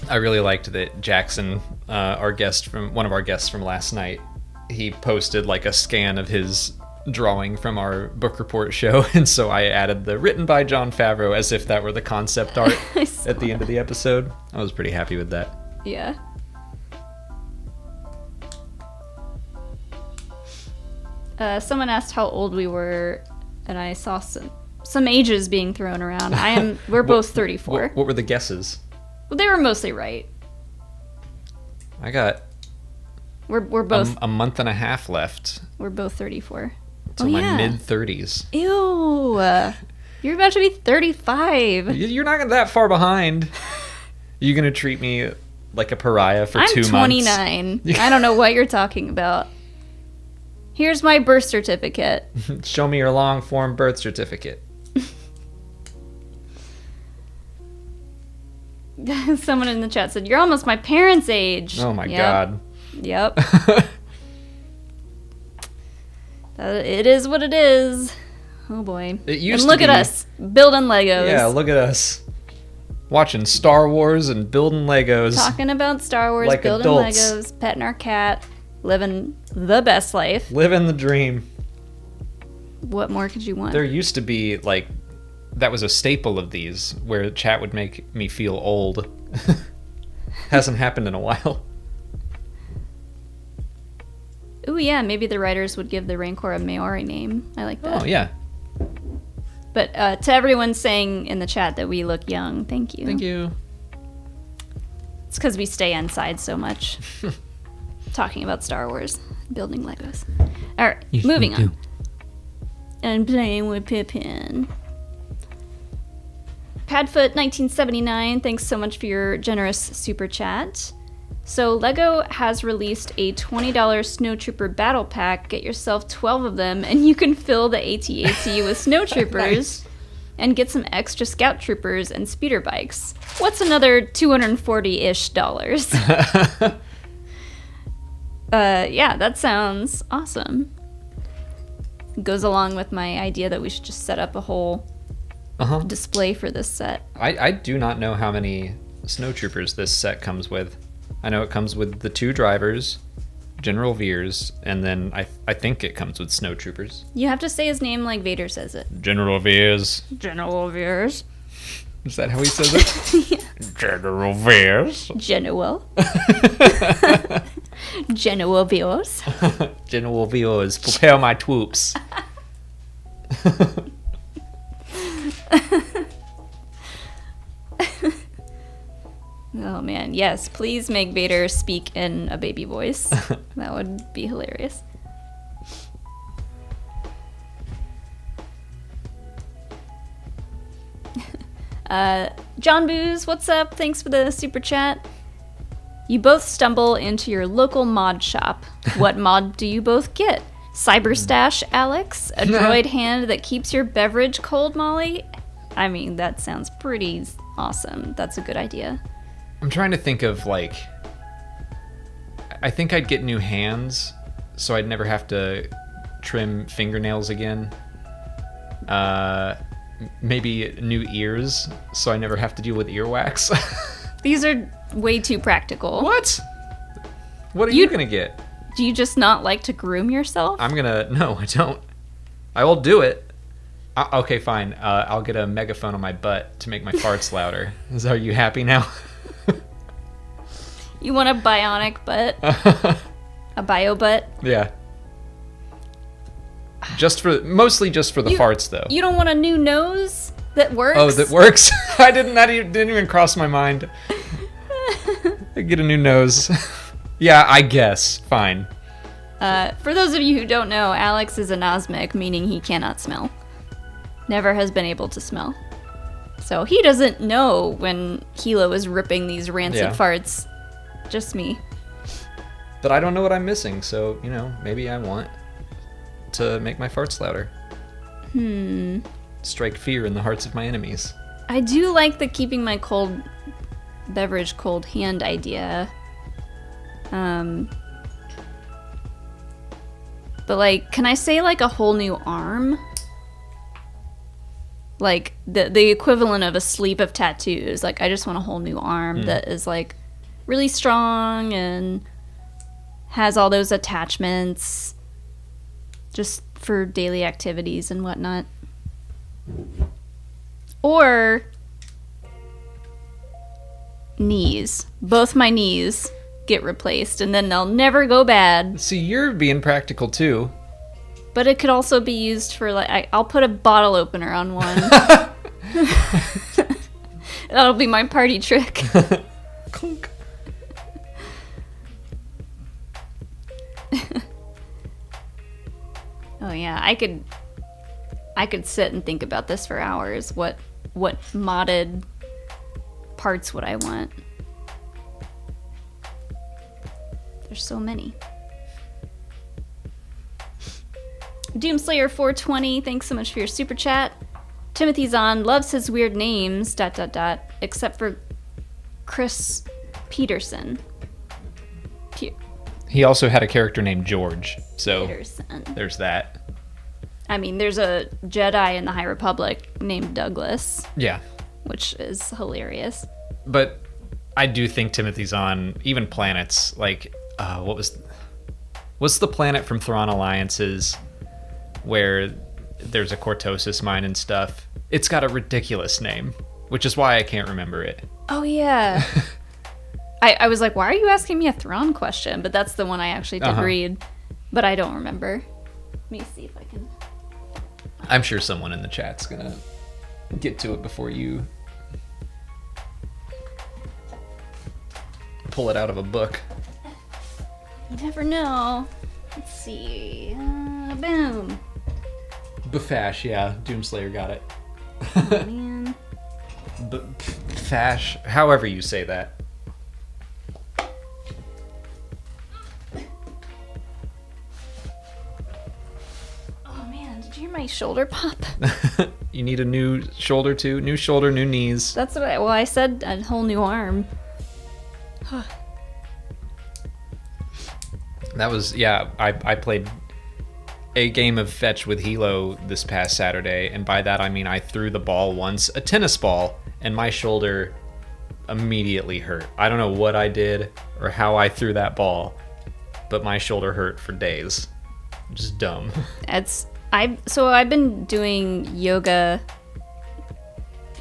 I really liked that Jackson, one of our guests from last night, he posted like a scan of his drawing from our book report show, and so I added the written by Jon Favreau as if that were the concept art at the end of the episode. I was pretty happy with that. Yeah. Someone asked how old we were, and I saw some ages being thrown around. We're both 34. What were the guesses? Well, they were mostly right. We're both a month and a half left. We're both 34. So my mid-30s. Ew. You're about to be 35. You're not that far behind. You gonna treat me like a pariah for 2 months? I'm 29. I don't know what you're talking about. Here's my birth certificate. Show me your long-form birth certificate. Someone in the chat said, you're almost my parents' age. Oh my God. Yep. It is what it is. Oh boy. It used and to look be... at us, building Legos. Yeah, look at us. Watching Star Wars and building Legos. Talking about Star Wars, like building adults. Legos, petting our cat, living the best life. Living the dream. What more could you want? There used to be, like, that was a staple of these, where chat would make me feel old. Hasn't happened in a while. Ooh, yeah, maybe the writers would give the Rancor a Maori name. I like that. Oh, yeah. But to everyone saying in the chat that we look young, thank you. Thank you. It's because we stay inside so much. Talking about Star Wars, building Legos. All right, Yes, moving we do. on. And playing with Pippin. Padfoot1979, thanks so much for your generous super chat. So LEGO has released a $20 Snowtrooper battle pack. Get yourself 12 of them, and you can fill the AT-AT with snowtroopers Nice. and get some extra scout troopers and speeder bikes. What's another $240-ish? Yeah, that sounds awesome. Goes along with my idea that we should just set up a whole display for this set. I do not know how many snowtroopers this set comes with. I know it comes with the 2 drivers, General Veers, and then I think it comes with snowtroopers. You have to say his name like Vader says it. General Veers. General Veers. Is that how he says it? General Veers. General. General Veers. General Veers, prepare my troops. Oh man, yes, please make Vader speak in a baby voice. That would be hilarious. John Booze, what's up? Thanks for the super chat. You both stumble into your local mod shop. What mod do you both get? Cyber Stash, Alex? A droid hand that keeps your beverage cold, Molly? I mean, that sounds pretty awesome. That's a good idea. I'm trying to think of, like... I think I'd get new hands, so I'd never have to trim fingernails again. Maybe new ears, so I never have to deal with earwax. These are way too practical. What? What are you gonna get? Do you just not like to groom yourself? No, I don't. I will do it. Okay, fine. I'll get a megaphone on my butt to make my farts louder. Are you happy now? You want a bionic butt? A bio butt? Yeah. Mostly just for the farts, though. You don't want a new nose that works? Oh, that works? Didn't even cross my mind. I get a new nose. Yeah, I guess. Fine. For those of you who don't know, Alex is anosmic, meaning he cannot smell. Never has been able to smell. So he doesn't know when Hilo is ripping these rancid farts. Just me. But I don't know what I'm missing, so, maybe I want to make my farts louder. Strike fear in the hearts of my enemies. I do like the keeping my cold beverage cold hand idea. But like, can I say like a whole new arm? Like the equivalent of a sleeve of tattoos. Like I just want a whole new arm that is like really strong and has all those attachments just for daily activities and whatnot. Or knees. Both my knees get replaced and then they'll never go bad. See, you're being practical too. But it could also be used for like I'll put a bottle opener on one. That'll be my party trick. Clunk. Oh yeah, I could sit and think about this for hours. What modded parts would I want? There's so many. Doomslayer 420, thanks so much for your super chat. Timothy Zahn loves his weird names, ... except for Chris Peterson. He also had a character named George, so Peterson. There's that. I mean, there's a Jedi in the High Republic named Douglas, Yeah. which is hilarious. But I do think Timothy's on even planets like what's the planet from Thrawn Alliances where there's a Cortosis mine and stuff? It's got a ridiculous name, which is why I can't remember it. Oh yeah. I was like, why are you asking me a Thrawn question? But that's the one I actually did read, but I don't remember. Let me see if I can. I'm sure someone in the chat's gonna get to it before you pull it out of a book. You never know. Let's see. Boom. Bafash, yeah. Doomslayer got it. Oh, man. Fash, however you say that. Oh man, did you hear my shoulder pop? You need a new shoulder too? New shoulder, new knees. That's what I said a whole new arm. That was, yeah, I played a game of fetch with Hilo this past Saturday, and by that I mean I threw the ball once, a tennis ball, and my shoulder immediately hurt. I don't know what I did or how I threw that ball, but my shoulder hurt for days. Just dumb. So I've been doing yoga.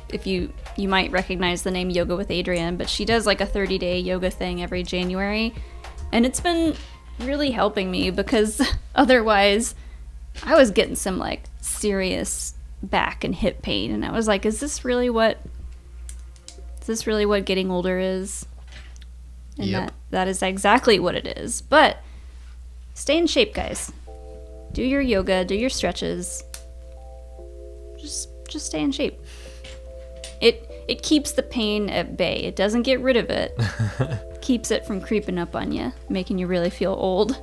If you might recognize the name Yoga with Adrienne, but she does like a 30-day yoga thing every January, and it's been really helping me because otherwise I was getting some like serious back and hip pain, and I was like, is this really what getting older is? And yep. that is exactly what it is. But stay in shape, guys. Do your yoga, do your stretches. Just stay in shape. It keeps the pain at bay. It doesn't get rid of it. Keeps it from creeping up on you, making you really feel old.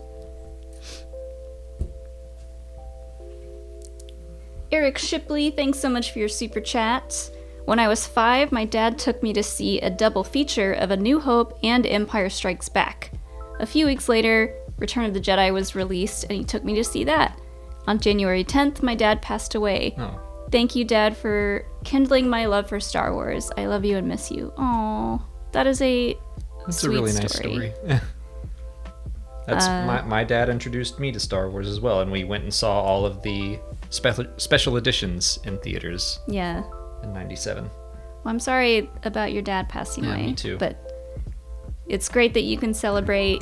Eric Shipley, thanks so much for your super chat. When I was 5, my dad took me to see a double feature of A New Hope and Empire Strikes Back. A few weeks later, Return of the Jedi was released, and he took me to see that. On January 10th, my dad passed away. Oh. Thank you, Dad, for kindling my love for Star Wars. I love you and miss you. Aww, that is That's sweet a really nice story. That's my dad introduced me to Star Wars as well, and we went and saw all of the special editions in theaters. Yeah. In '97. Well, I'm sorry about your dad passing away. Me too. But it's great that you can celebrate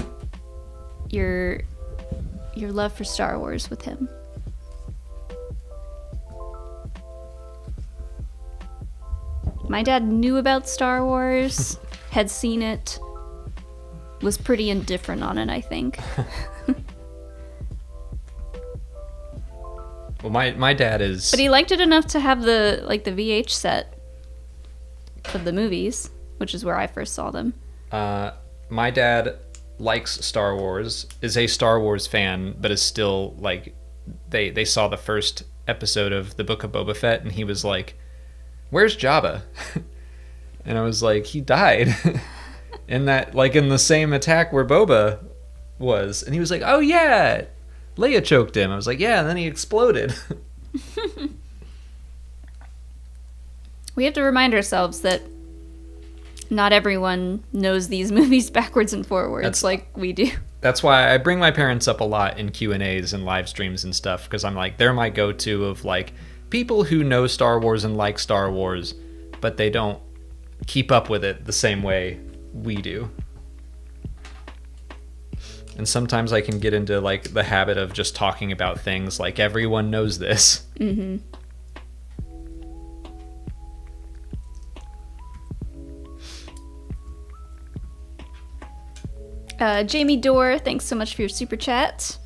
your love for Star Wars with him. My dad knew about Star Wars, had seen it, was pretty indifferent on it, I think. Well, my dad is... But he liked it enough to have the VH set of the movies, which is where I first saw them. My dad likes Star Wars, is a Star Wars fan, but is still, like... They saw the first episode of the Book of Boba Fett, and he was like, where's Jabba? And I was like, he died. In that, like, in the same attack where Boba was. And he was like, oh yeah, Leia choked him. I was like, yeah, and then he exploded. We have to remind ourselves that not everyone knows these movies backwards and forwards like we do. That's why I bring my parents up a lot in Q&As and live streams and stuff, because I'm like, they're my go-to of, like, people who know Star Wars and like Star Wars, but they don't keep up with it the same way we do. And sometimes I can get into, like, the habit of just talking about things like everyone knows this. Mm-hmm. Jamie Dorr, thanks so much for your super chat.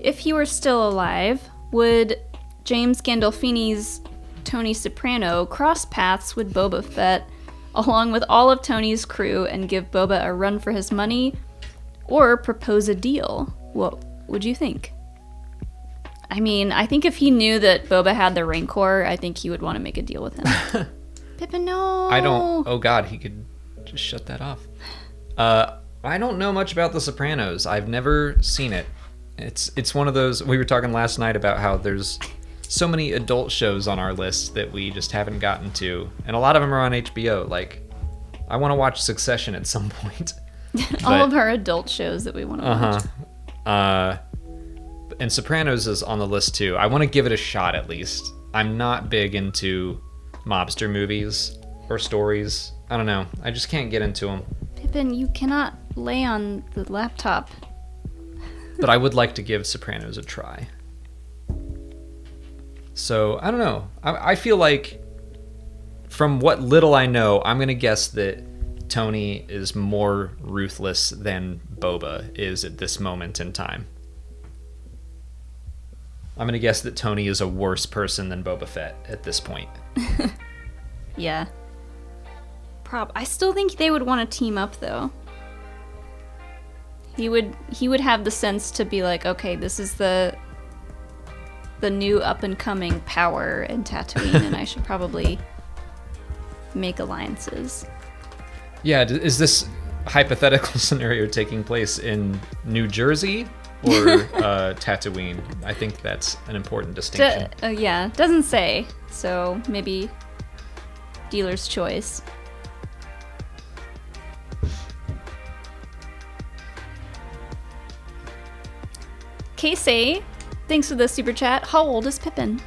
If he were still alive, would James Gandolfini's Tony Soprano cross paths with Boba Fett along with all of Tony's crew and give Boba a run for his money, or propose a deal? What would you think? I mean, I think if he knew that Boba had the Rancor, I think he would want to make a deal with him. Pippin, no! I don't... Oh god, he could just shut that off. I don't know much about The Sopranos. I've never seen it. It's one of those... We were talking last night about how there's so many adult shows on our list that we just haven't gotten to. And a lot of them are on HBO. Like, I want to watch Succession at some point. All of our adult shows that we want to watch. And Sopranos is on the list too. I want to give it a shot at least. I'm not big into mobster movies or stories. I don't know. I just can't get into them. Pippin, you cannot lay on the laptop. But I would like to give Sopranos a try. So, I don't know. I feel like, from what little I know, I'm going to guess that Tony is more ruthless than Boba is at this moment in time. I'm going to guess that Tony is a worse person than Boba Fett at this point. Yeah. I still think they would want to team up, though. He would have the sense to be like, okay, this is the new up-and-coming power in Tatooine, and I should probably make alliances. Yeah, is this hypothetical scenario taking place in New Jersey or Tatooine? I think that's an important distinction. Yeah, doesn't say, so maybe dealer's choice. Casey, thanks for the super chat. How old is Pippin?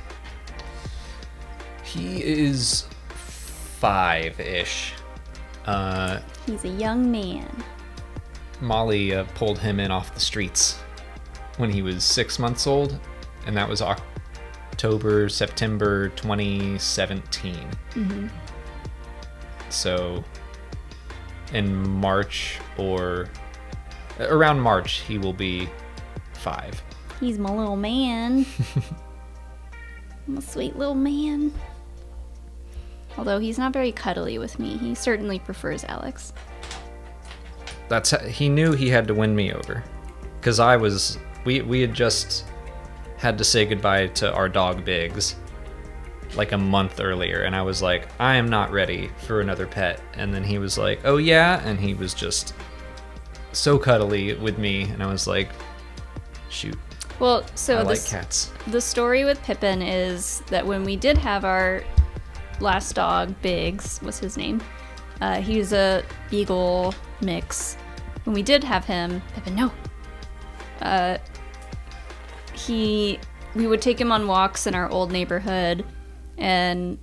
He is 5-ish. He's a young man. Molly pulled him in off the streets when he was 6 months old, and that was September 2017. Mm-hmm. So in March or around March, he will be 5. He's my little man. I'm a sweet little man. Although he's not very cuddly with me. He certainly prefers Alex. He knew he had to win me over. Because we had just had to say goodbye to our dog Biggs like a month earlier. And I was like, I am not ready for another pet. And then he was like, oh yeah? And he was just so cuddly with me. And I was like, shoot. Well, so I like cats. The story with Pippin is that when we did have our last dog, Biggs was his name. He was a beagle mix. When we did have him, Pippin, no. We would take him on walks in our old neighborhood, and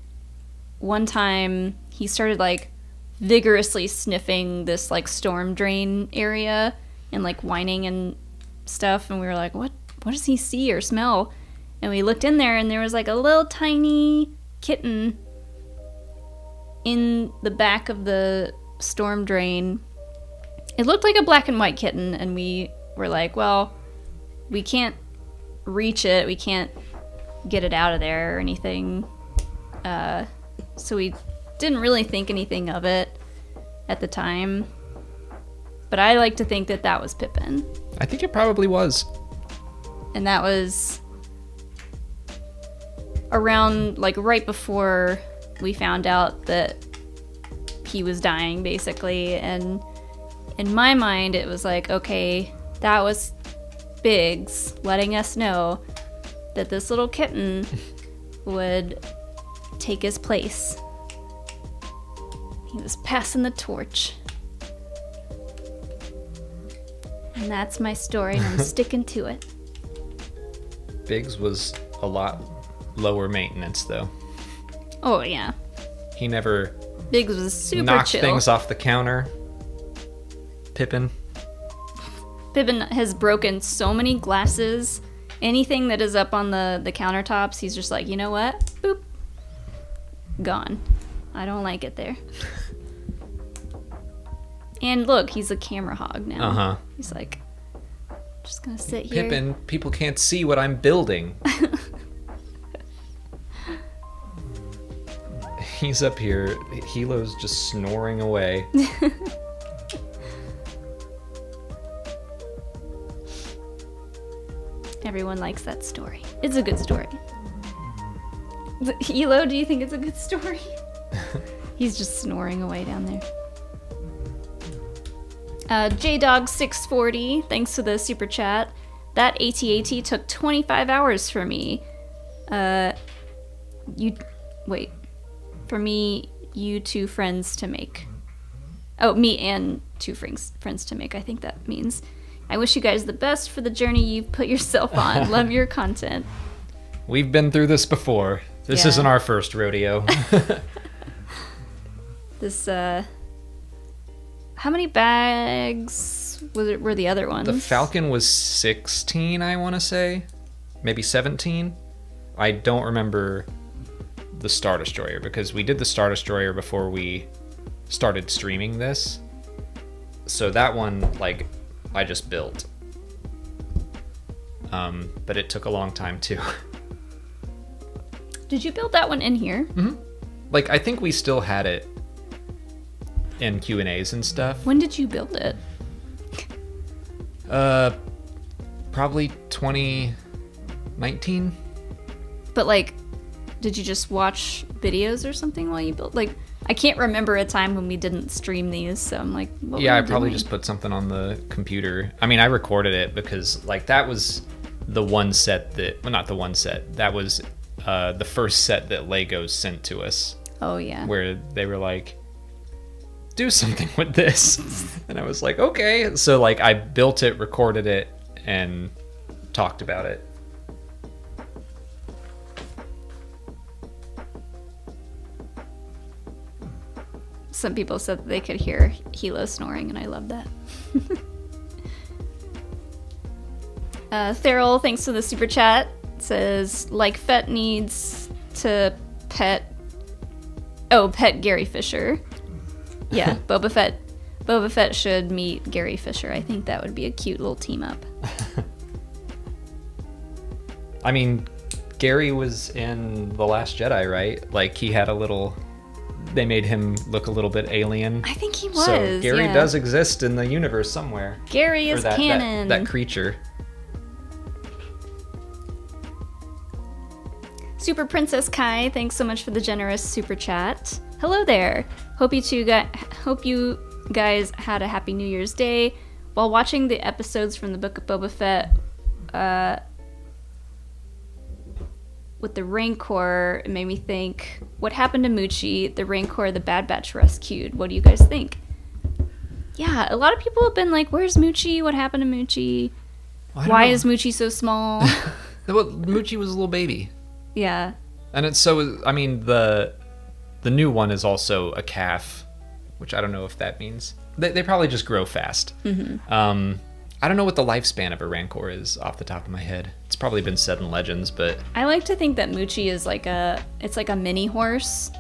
one time he started like vigorously sniffing this like storm drain area and like whining and stuff, and we were like, what does he see or smell? And we looked in there, and there was like a little tiny kitten in the back of the storm drain. It looked like a black and white kitten, and we were like, well, we can't reach it, we can't get it out of there or anything, so we didn't really think anything of it at the time. But I like to think that was Pippin. I think it probably was. And that was around, like, right before we found out that he was dying, basically. And in my mind, it was like, okay, that was Biggs letting us know that this little kitten would take his place. He was passing the torch. And that's my story, and I'm sticking to it. Biggs was a lot lower maintenance, though. Oh, yeah. He never Biggs was super knocked chill. things off the counter. Pippin has broken so many glasses. Anything that is up on the countertops, he's just like, you know what? Boop. Gone. I don't like it there. And look, he's a camera hog now. Uh-huh. He's like, just gonna sit here. Pippin, people can't see what I'm building. He's up here. Hilo's just snoring away. Everyone likes that story. It's a good story. Hilo, do you think it's a good story? He's just snoring away down there. JDog640, thanks for the super chat. That AT-AT took 25 hours for me. For me, you two friends to make. Oh, me and two friends to make, I think that means. I wish you guys the best for the journey you've put yourself on. Love your content. We've been through this before. This isn't our first rodeo. This, how many bags were the other ones? The Falcon was 16, I want to say. Maybe 17. I don't remember the Star Destroyer, because we did the Star Destroyer before we started streaming this. So that one, like, I just built. but it took a long time too. Did you build that one in here? Mm-hmm. Like, I think we still had it in Q&As and stuff. When did you build it? Probably 2019. But like, did you just watch videos or something while you built? Like, I can't remember a time when we didn't stream these, so I'm like, what yeah, were I you probably doing? just put something on the computer. I mean, I recorded it because like that was the one set that, well, not the one set. That was the first set that Lego sent to us. Oh yeah. Where they were like, do something with this. And I was like, okay. So like I built it, recorded it, and talked about it. Some people said that they could hear Hilo snoring, and I love that. Theral, thanks for the super chat, says, like, Fett needs to pet Gary Fisher. Yeah, Boba Fett should meet Gary Fisher. I think that would be a cute little team up. I mean, Gary was in The Last Jedi, right? Like, he had a little... They made him look a little bit alien. I think he was. So Gary does exist in the universe somewhere. Gary is canon. That creature. Super Princess Kai, thanks so much for the generous super chat. Hello there. Hope you guys had a happy New Year's Day. While watching the episodes from the Book of Boba Fett, with the Rancor, it made me think, what happened to Moochie, the Rancor the Bad Batch rescued? What do you guys think? Yeah, a lot of people have been like, where's Moochie? What happened to Moochie? Why is Moochie so small? Well, Moochie was a little baby. Yeah. And it's so, I mean, the new one is also a calf, which I don't know if that means. They probably just grow fast. Mm-hmm. I don't know what the lifespan of a Rancor is off the top of my head. It's probably been said in Legends, but... I like to think that Moochie is like a mini horse.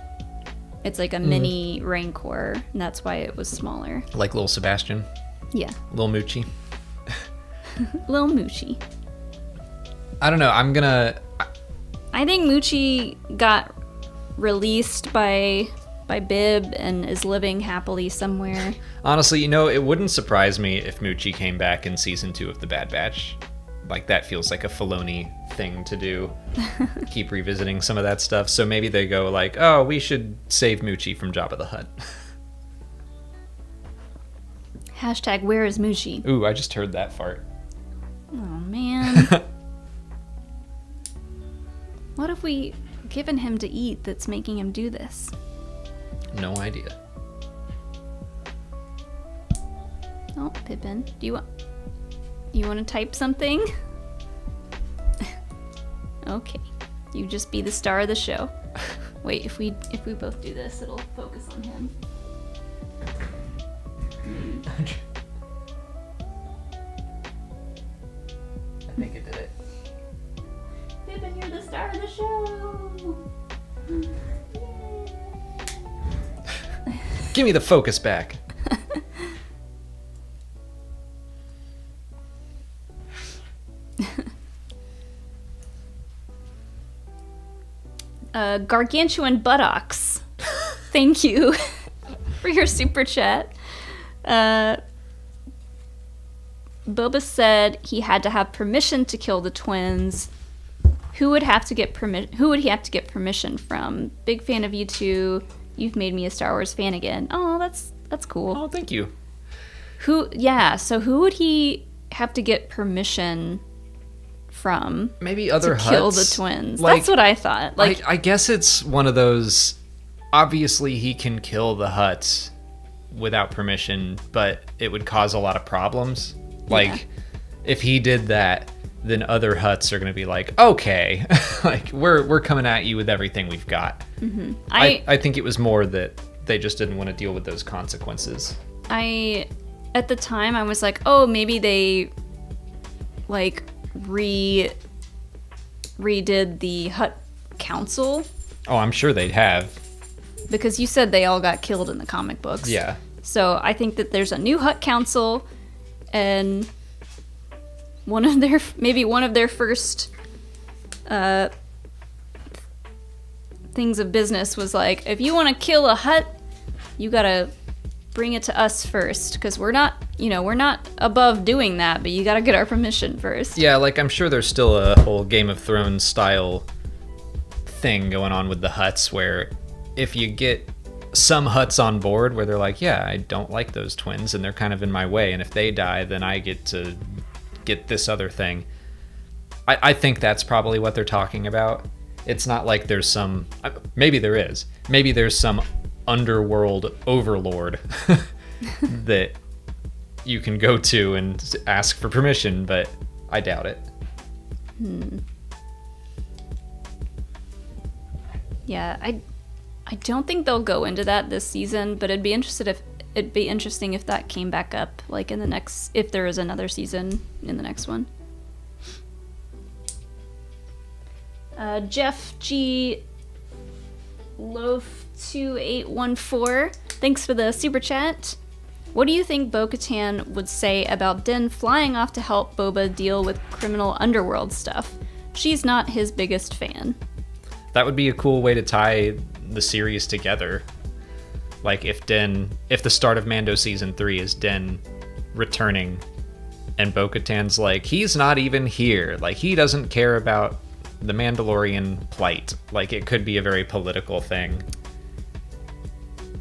It's like a mini Rancor, and that's why it was smaller. Like Little Sebastian? Yeah. Little Moochie? Little Moochie. I don't know, I think Moochie got released by Bib and is living happily somewhere. Honestly, it wouldn't surprise me if Moochie came back in season 2 of The Bad Batch. Like, that feels like a Filoni thing to do. Keep revisiting some of that stuff. So maybe they go like, oh, we should save Moochie from Jabba the Hutt. Hashtag where is Moochie? Ooh, I just heard that fart. Oh, man. What have we given him to eat that's making him do this? No idea. Oh, Pippin, do you want to type something? Okay, you just be the star of the show. Wait, if we both do this, it'll focus on him. I think it did it. Pippin, you're the star of the show. Give me the focus back. Gargantuan buttocks. Thank you for your super chat. Boba said he had to have permission to kill the twins. Who would he have to get permission from? Big fan of you two. You've made me a Star Wars fan again. Oh, that's cool. Oh, thank you. So who would he have to get permission from? Maybe other to Hutts. Kill the twins. That's what I thought. Like, I guess it's one of those. Obviously, he can kill the Hutts without permission, but it would cause a lot of problems. Like, if he did that, then other Hutts are going to be like, okay, like we're coming at you with everything we've got. Mm-hmm. I think it was more that they just didn't want to deal with those consequences. At the time, I was like, oh, maybe they like redid the Hutt Council. Oh, I'm sure they'd have. Because you said they all got killed in the comic books. Yeah. So I think that there's a new Hutt Council, and one of their first things of business was like, if you want to kill a Hutt, you gotta bring it to us first, because we're not above doing that, but you gotta get our permission first. Yeah, like I'm sure there's still a whole Game of Thrones style thing going on with the Hutts, where if you get some Hutts on board where they're like, yeah, I don't like those twins and they're kind of in my way, and if they die, then I get to get this other thing. I think that's probably what they're talking about. It's not like there's some, maybe there is, maybe there's some underworld overlord that you can go to and ask for permission, but I doubt it. Yeah, I don't think they'll go into that this season, but it'd be interesting if that came back up, like in the next, if there is another season in the next one. Jeff G. Loaf 2814, thanks for the super chat. What do you think Bo-Katan would say about Din flying off to help Boba deal with criminal underworld stuff? She's not his biggest fan. That would be a cool way to tie the series together. Like if the start of Mando season 3 is Din returning and Bo-Katan's like, he's not even here. Like he doesn't care about the Mandalorian plight. Like it could be a very political thing.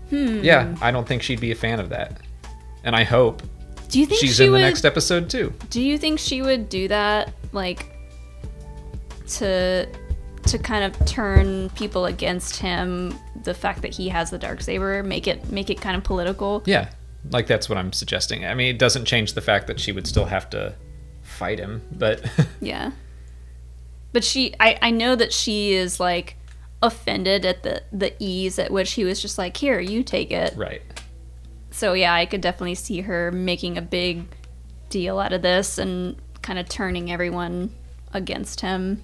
Yeah, I don't think she'd be a fan of that. And I hope do you think she's in the next episode too. Do you think she would do that, like, to kind of turn people against him, the fact that he has the Darksaber, make it kind of political? Yeah, like that's what I'm suggesting. I mean, it doesn't change the fact that she would still have to fight him, but... Yeah. But I know that she is, like, offended at the ease at which he was just like, here, you take it. Right. So yeah, I could definitely see her making a big deal out of this and kind of turning everyone against him.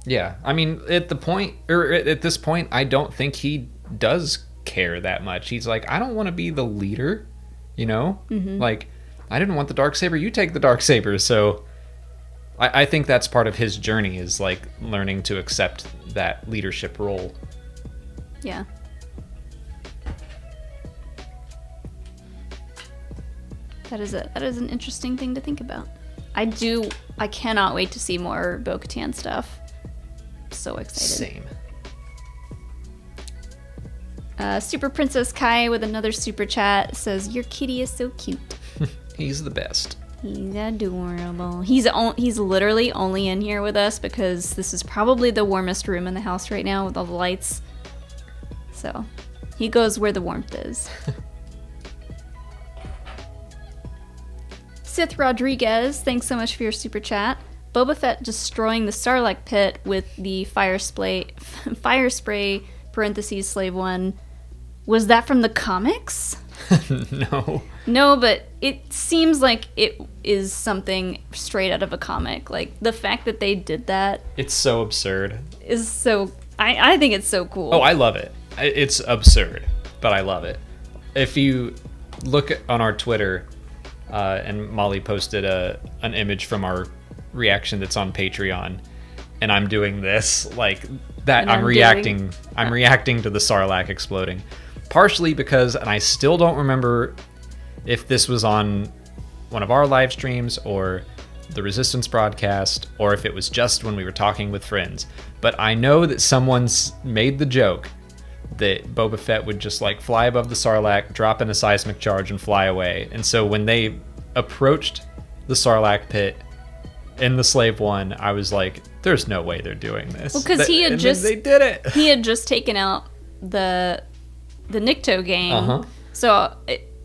Yeah, I mean, at this point, I don't think he does care that much. He's like, I don't want to be the leader, you know? Mm-hmm. Like, I didn't want the Darksaber, you take the Darksaber. So I think that's part of his journey, is like learning to accept that leadership role. Yeah. That is an interesting thing to think about. I cannot wait to see more Bo-Katan stuff. So excited. Same. Super Princess Kai with another super chat says, your kitty is so cute. He's the best. He's adorable. He's literally only in here with us because this is probably the warmest room in the house right now with all the lights. So he goes where the warmth is. Sith Rodriguez, thanks so much for your super chat. Boba Fett destroying the Sarlacc pit with the fire spray parentheses slave one. Was that from the comics? No. No, but it seems like it is something straight out of a comic. Like, the fact that they did that... It's so absurd. Is so... I think it's so cool. Oh, I love it. It's absurd, but I love it. If you look on our Twitter, and Molly posted an image from our reaction that's on Patreon, and I'm doing this, like, that I'm reacting to the Sarlacc exploding. Partially because, and I still don't remember if this was on one of our live streams or the Resistance broadcast, or if it was just when we were talking with friends. But I know that someone's made the joke that Boba Fett would just like fly above the Sarlacc, drop in a seismic charge, and fly away. And so when they approached the Sarlacc pit in the Slave One, I was like, there's no way they're doing this. Well, because they did it. He had just taken out the Nikto gang, so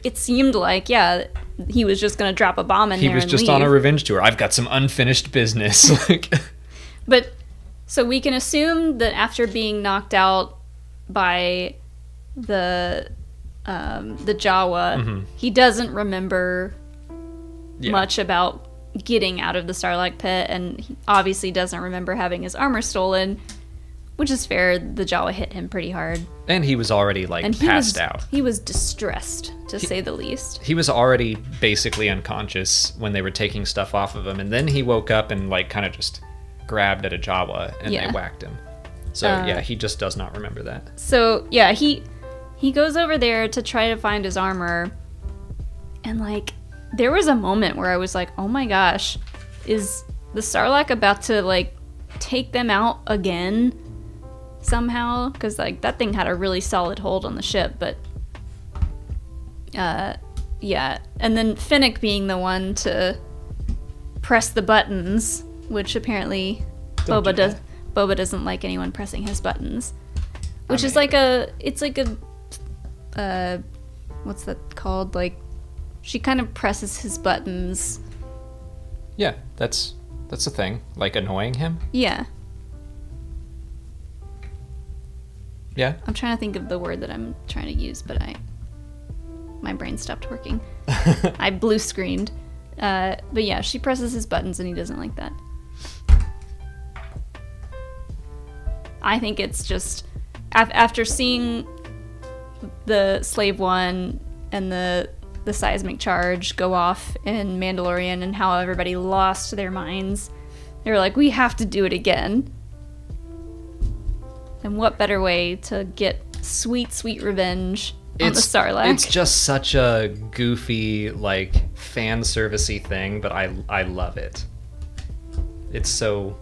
it seemed like, yeah, he was just going to drop a bomb in there and leave. He was just on a revenge tour. I've got some unfinished business. But, so we can assume that after being knocked out by the Jawa, he doesn't remember much about getting out of the Sarlacc pit, and he obviously doesn't remember having his armor stolen. Which is fair. The Jawa hit him pretty hard. And he was already, passed out. He was distressed, to say the least. He was already basically unconscious when they were taking stuff off of him. And then he woke up and, kind of just grabbed at a Jawa and they whacked him. So, yeah, he just does not remember that. So, yeah, he goes over there to try to find his armor. And, there was a moment where I was like, oh my gosh, is the Sarlacc about to, take them out again? Somehow, because that thing had a really solid hold on the ship, but yeah. And then Finnick being the one to press the buttons, which apparently Boba doesn't like anyone pressing his buttons, which is what's that called? She kind of presses his buttons. Yeah, that's a thing. Annoying him. Yeah. Yeah. I'm trying to think of the word that I'm trying to use, but my brain stopped working. I blue screened. But yeah, she presses his buttons and he doesn't like that. I think it's just after seeing the Slave One and the seismic charge go off in Mandalorian and how everybody lost their minds, they were like, we have to do it again. And what better way to get sweet, sweet revenge on the Sarlacc? It's just such a goofy, fan servicey thing, but I love it. It's so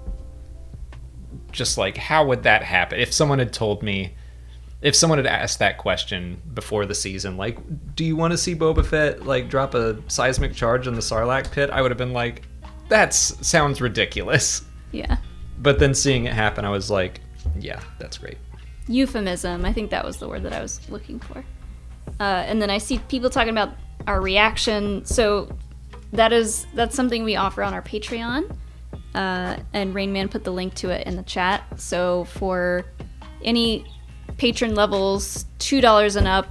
just how would that happen? If someone had asked that question before the season, do you want to see Boba Fett drop a seismic charge in the Sarlacc pit? I would have been like, that sounds ridiculous. Yeah. But then seeing it happen, I was like, yeah, that's great. Euphemism. I think that was the word that I was looking for. And then I see people talking about our reaction. So that's something we offer on our Patreon. And Rainman put the link to it in the chat. So for any patron levels, $2 and up,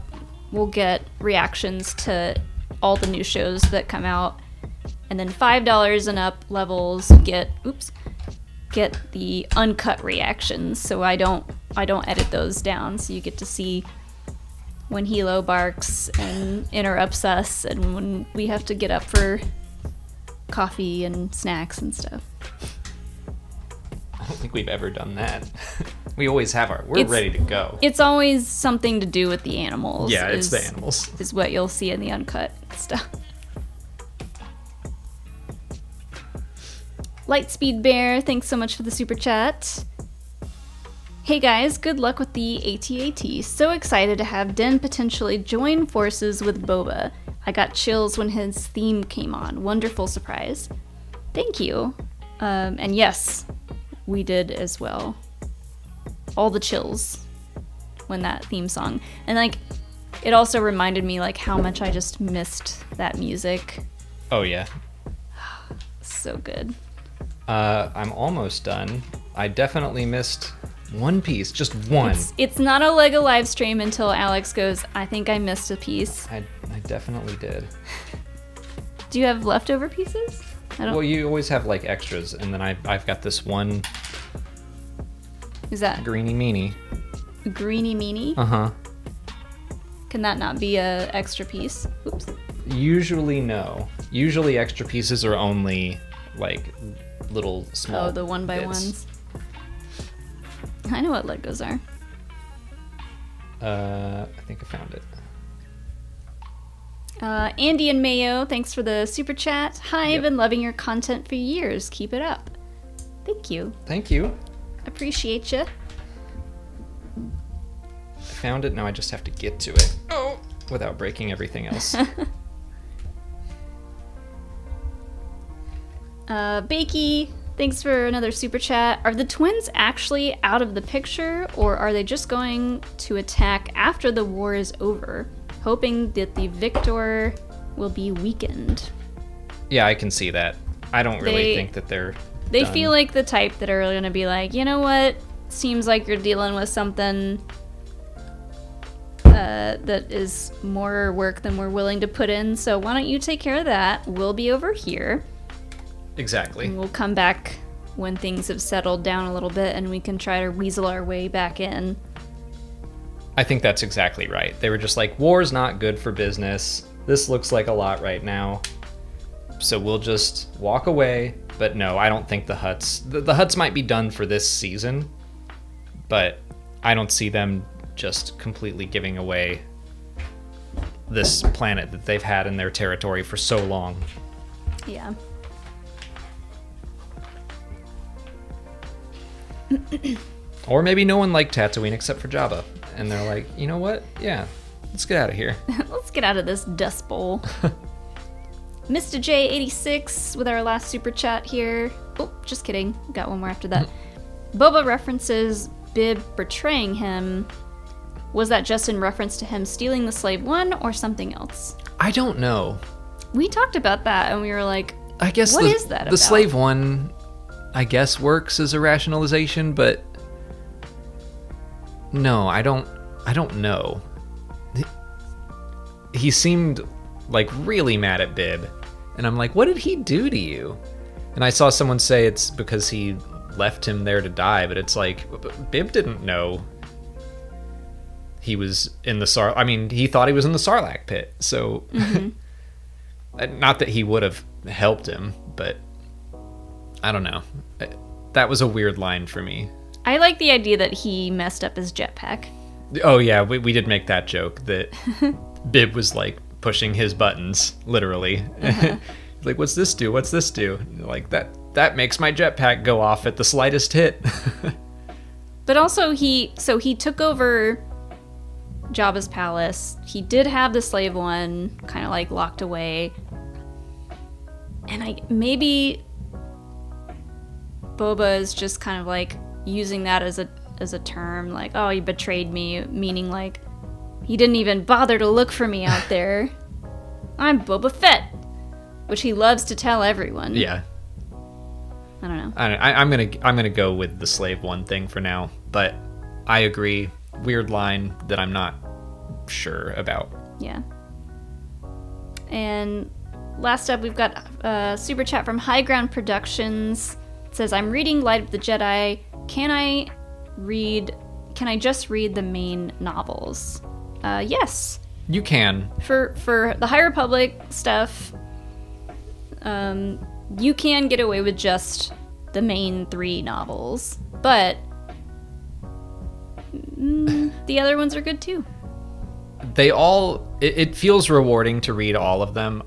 we'll get reactions to all the new shows that come out. And then $5 and up levels get the uncut reactions, so I don't edit those down, so you get to see when Hilo barks and interrupts us and when we have to get up for coffee and snacks and stuff. I don't think we've ever done that. We always have we're ready to go. It's always something to do with the animals. Yeah, it's the animals. Is what you'll see in the uncut stuff. Lightspeed Bear, thanks so much for the super chat. Hey guys, good luck with the AT-AT. So excited to have Den potentially join forces with Boba. I got chills when his theme came on. Wonderful surprise. Thank you. And yes, we did as well. All the chills when that theme song. And it also reminded me how much I just missed that music. Oh yeah. So good. I'm almost done. I definitely missed one piece, just one. It's not a LEGO live stream until Alex goes, I think I missed a piece. I definitely did. Do you have leftover pieces? Well, you always have extras, and then I've got this one. Is that Greeny Meanie? Greeny Meanie? Uh-huh. Can that not be a extra piece? Oops. Usually no. Usually extra pieces are only little small. Oh, the 1x1s. I know what Legos are. I think I found it. Andy and Mayo, thanks for the super chat. Hi, Yep. I've been loving your content for years. Keep it up. Thank you. Thank you. Appreciate you. I found it, now I just have to get to it. Oh! Without breaking everything else. Bakey, thanks for another super chat. Are the twins actually out of the picture, or are they just going to attack after the war is over, hoping that the victor will be weakened? Yeah, I can see that. I don't really think that they're They done. feel like the type that are going to be like, you know what? Seems like you're dealing with something that is more work than we're willing to put in, so why don't you take care of that? We'll be over here. Exactly. And we'll come back when things have settled down a little bit and we can try to weasel our way back in. I think that's exactly right. They were just like, war's not good for business. This looks like a lot right now. So we'll just walk away. But no, I don't think the Hutts might be done for this season, but I don't see them just completely giving away this planet that they've had in their territory for so long. Yeah. Or maybe no one liked Tatooine except for Jabba. And they're like, you know what? Yeah, let's get out of here. Let's get out of this dust bowl. Mr. J86 with our last super chat here. Oh, just kidding. Got one more after that. Boba references Bib betraying him. Was that just in reference to him stealing the Slave One or something else? I don't know. We talked about that and we were like, I guess what is that the about? Slave One, I guess, works as a rationalization, but no, I don't know. He seemed like really mad at Bib, and I'm like, what did he do to you? And I saw someone say it's because he left him there to die, but it's like, Bib didn't know he was in the he thought he was in the Sarlacc pit, so not that he would have helped him, but I don't know. That was a weird line for me. I like the idea that he messed up his jetpack. Oh yeah, we did make that joke that Bib was like pushing his buttons, literally. Like, what's this do? What's this do? Like, that makes my jetpack go off at the slightest hit. But also he took over Jabba's palace. He did have the Slave One kind of like locked away. And maybe Boba is just kind of like using that as a term, like, oh, he betrayed me, meaning like he didn't even bother to look for me out there. I'm Boba Fett, which he loves to tell everyone. Yeah. I don't know. I'm gonna go with the Slave One thing for now, but I agree. Weird line that I'm not sure about. Yeah. And last up, we've got a super chat from High Ground Productions. It says, I'm reading Light of the Jedi. Can I just read the main novels? Yes. You can. For the High Republic stuff, you can get away with just the main 3 novels, but the other ones are good too. It feels rewarding to read all of them.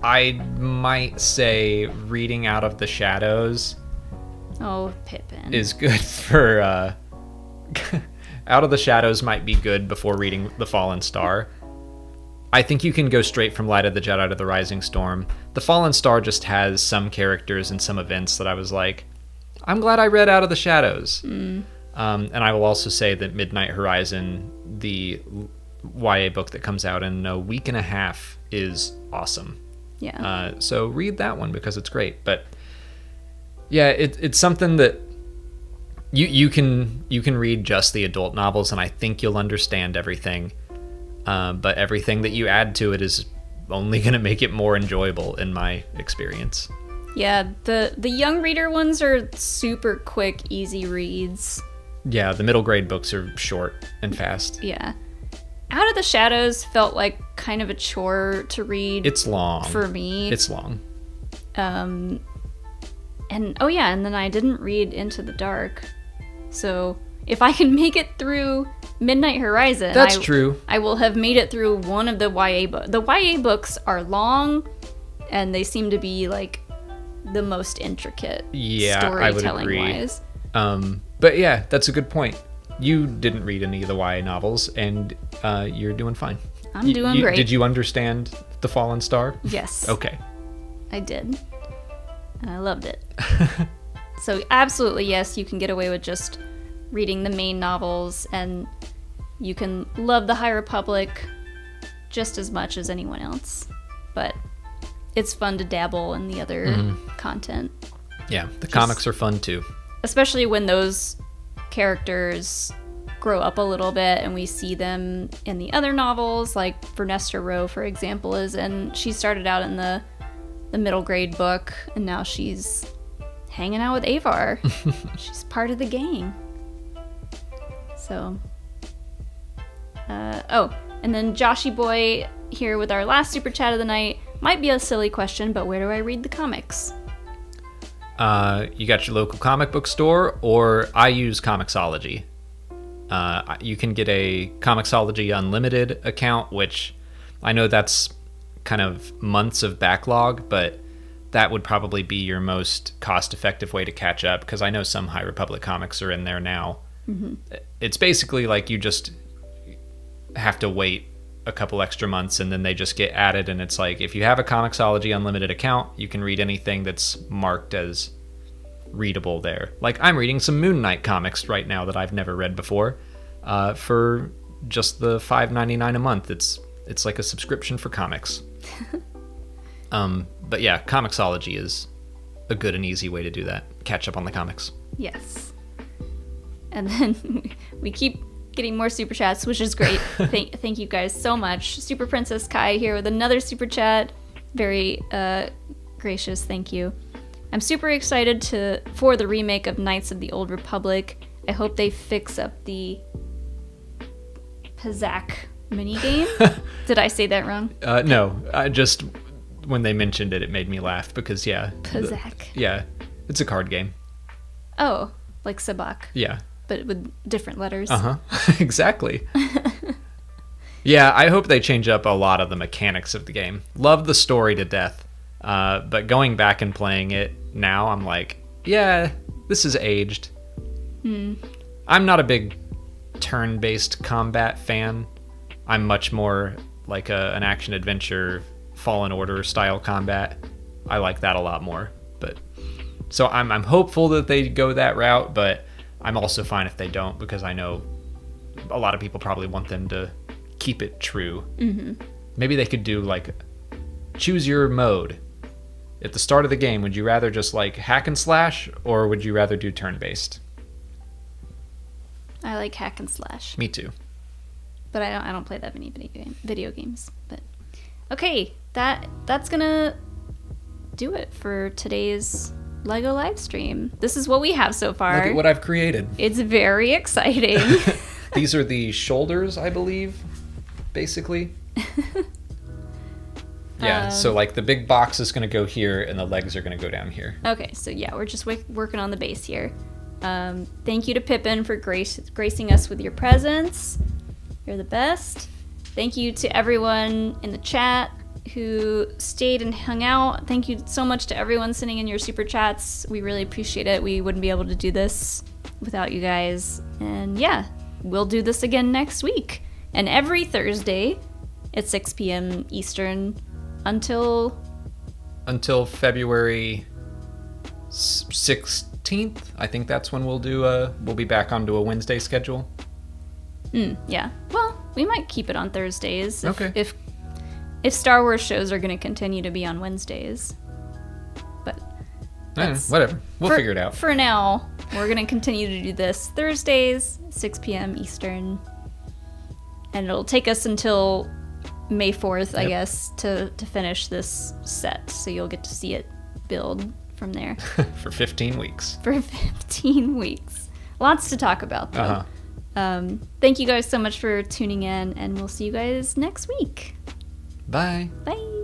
I might say reading Out of the Shadows. Oh, Pippin. Is good for Out of the Shadows might be good before reading The Fallen Star. I think you can go straight from Light of the Jedi to The Rising Storm. The Fallen Star just has some characters and some events that I was like, I'm glad I read Out of the Shadows. And I will also say that Midnight Horizon, the YA book that comes out in a week and a half, is awesome. Yeah. So read that one because it's great. But yeah, it's something that you can read just the adult novels, and I think you'll understand everything. But everything that you add to it is only going to make it more enjoyable in my experience. Yeah, the young reader ones are super quick, easy reads. Yeah, the middle grade books are short and fast. Yeah. Out of the Shadows felt like kind of a chore to read. It's long. For me. It's long. And oh yeah, and then I didn't read Into the Dark. So if I can make it through Midnight Horizon, that's true. I will have made it through one of the YA books. The YA books are long, and they seem to be like the most intricate storytelling wise. But yeah, that's a good point. You didn't read any of the YA novels, and you're doing fine. I'm doing great. Did you understand The Fallen Star? Yes. Okay. I did. And I loved it. So absolutely, yes, you can get away with just reading the main novels, and you can love the High Republic just as much as anyone else. But it's fun to dabble in the other content. Yeah, the comics are fun too. Especially when those characters grow up a little bit and we see them in the other novels, like Vernesta Rowe, for example, she started out in the middle grade book, and now she's hanging out with Avar. She's part of the gang. So, and then Joshy Boy here with our last super chat of the night. Might be a silly question, but where do I read the comics? You got your local comic book store, or I use Comixology. You can get a Comixology Unlimited account, which I know that's kind of months of backlog, but that would probably be your most cost-effective way to catch up, because I know some High Republic comics are in there now. Mm-hmm. It's basically like you just have to wait a couple extra months and then they just get added, and it's like if you have a Comixology Unlimited account, you can read anything that's marked as readable there. Like I'm reading some Moon Knight comics right now that I've never read before for just the $5.99 a month. It's like a subscription for comics. But yeah, Comixology is a good and easy way to do that. Catch up on the comics. Yes. And then we keep getting more super chats, which is great. Thank you guys so much. Super Princess Kai here with another super chat. Very gracious, thank you. I'm super excited for the remake of Knights of the Old Republic. I hope they fix up the Pazak minigame. Did I say that wrong? No, I just when they mentioned it made me laugh because Pazak. It's a card game. Oh, like Sabak. Yeah. But with different letters. Exactly. Yeah, I hope they change up a lot of the mechanics of the game. Love the story to death. But going back and playing it now, I'm like, yeah, this is aged. I'm not a big turn-based combat fan. I'm much more like an action-adventure Fallen Order style combat. I like that a lot more. But so I'm hopeful that they go that route, but I'm also fine if they don't, because I know a lot of people probably want them to keep it true. Mm-hmm. Maybe they could do like choose your mode. At the start of the game, would you rather just like hack and slash, or would you rather do turn-based? I like hack and slash. Me too. But I don't play that many video games. But okay, that's gonna do it for today's LEGO live stream. This is what we have so far. Look at what I've created. It's very exciting. These are the shoulders, I believe, basically. Yeah, so like the big box is going to go here and the legs are going to go down here. Okay, so yeah, we're just working on the base here. Thank you to Pippin for gracing us with your presence. You're the best. Thank you to everyone in the chat who stayed and hung out. Thank you so much to everyone sending in your super chats. We really appreciate it. We wouldn't be able to do this without you guys. And yeah, we'll do this again next week. And every Thursday at 6 p.m. Eastern until February 16th. I think that's when we'll be back onto a Wednesday schedule. Yeah. Well, we might keep it on Thursdays. Okay. If Star Wars shows are going to continue to be on Wednesdays. But whatever. We'll figure it out. For now, we're going to continue to do this Thursdays, 6 p.m. Eastern. And it'll take us until May 4th, I guess, to finish this set. So you'll get to see it build from there. For 15 weeks. For 15 weeks. Lots to talk about, though. Thank you guys so much for tuning in, and we'll see you guys next week. Bye. Bye.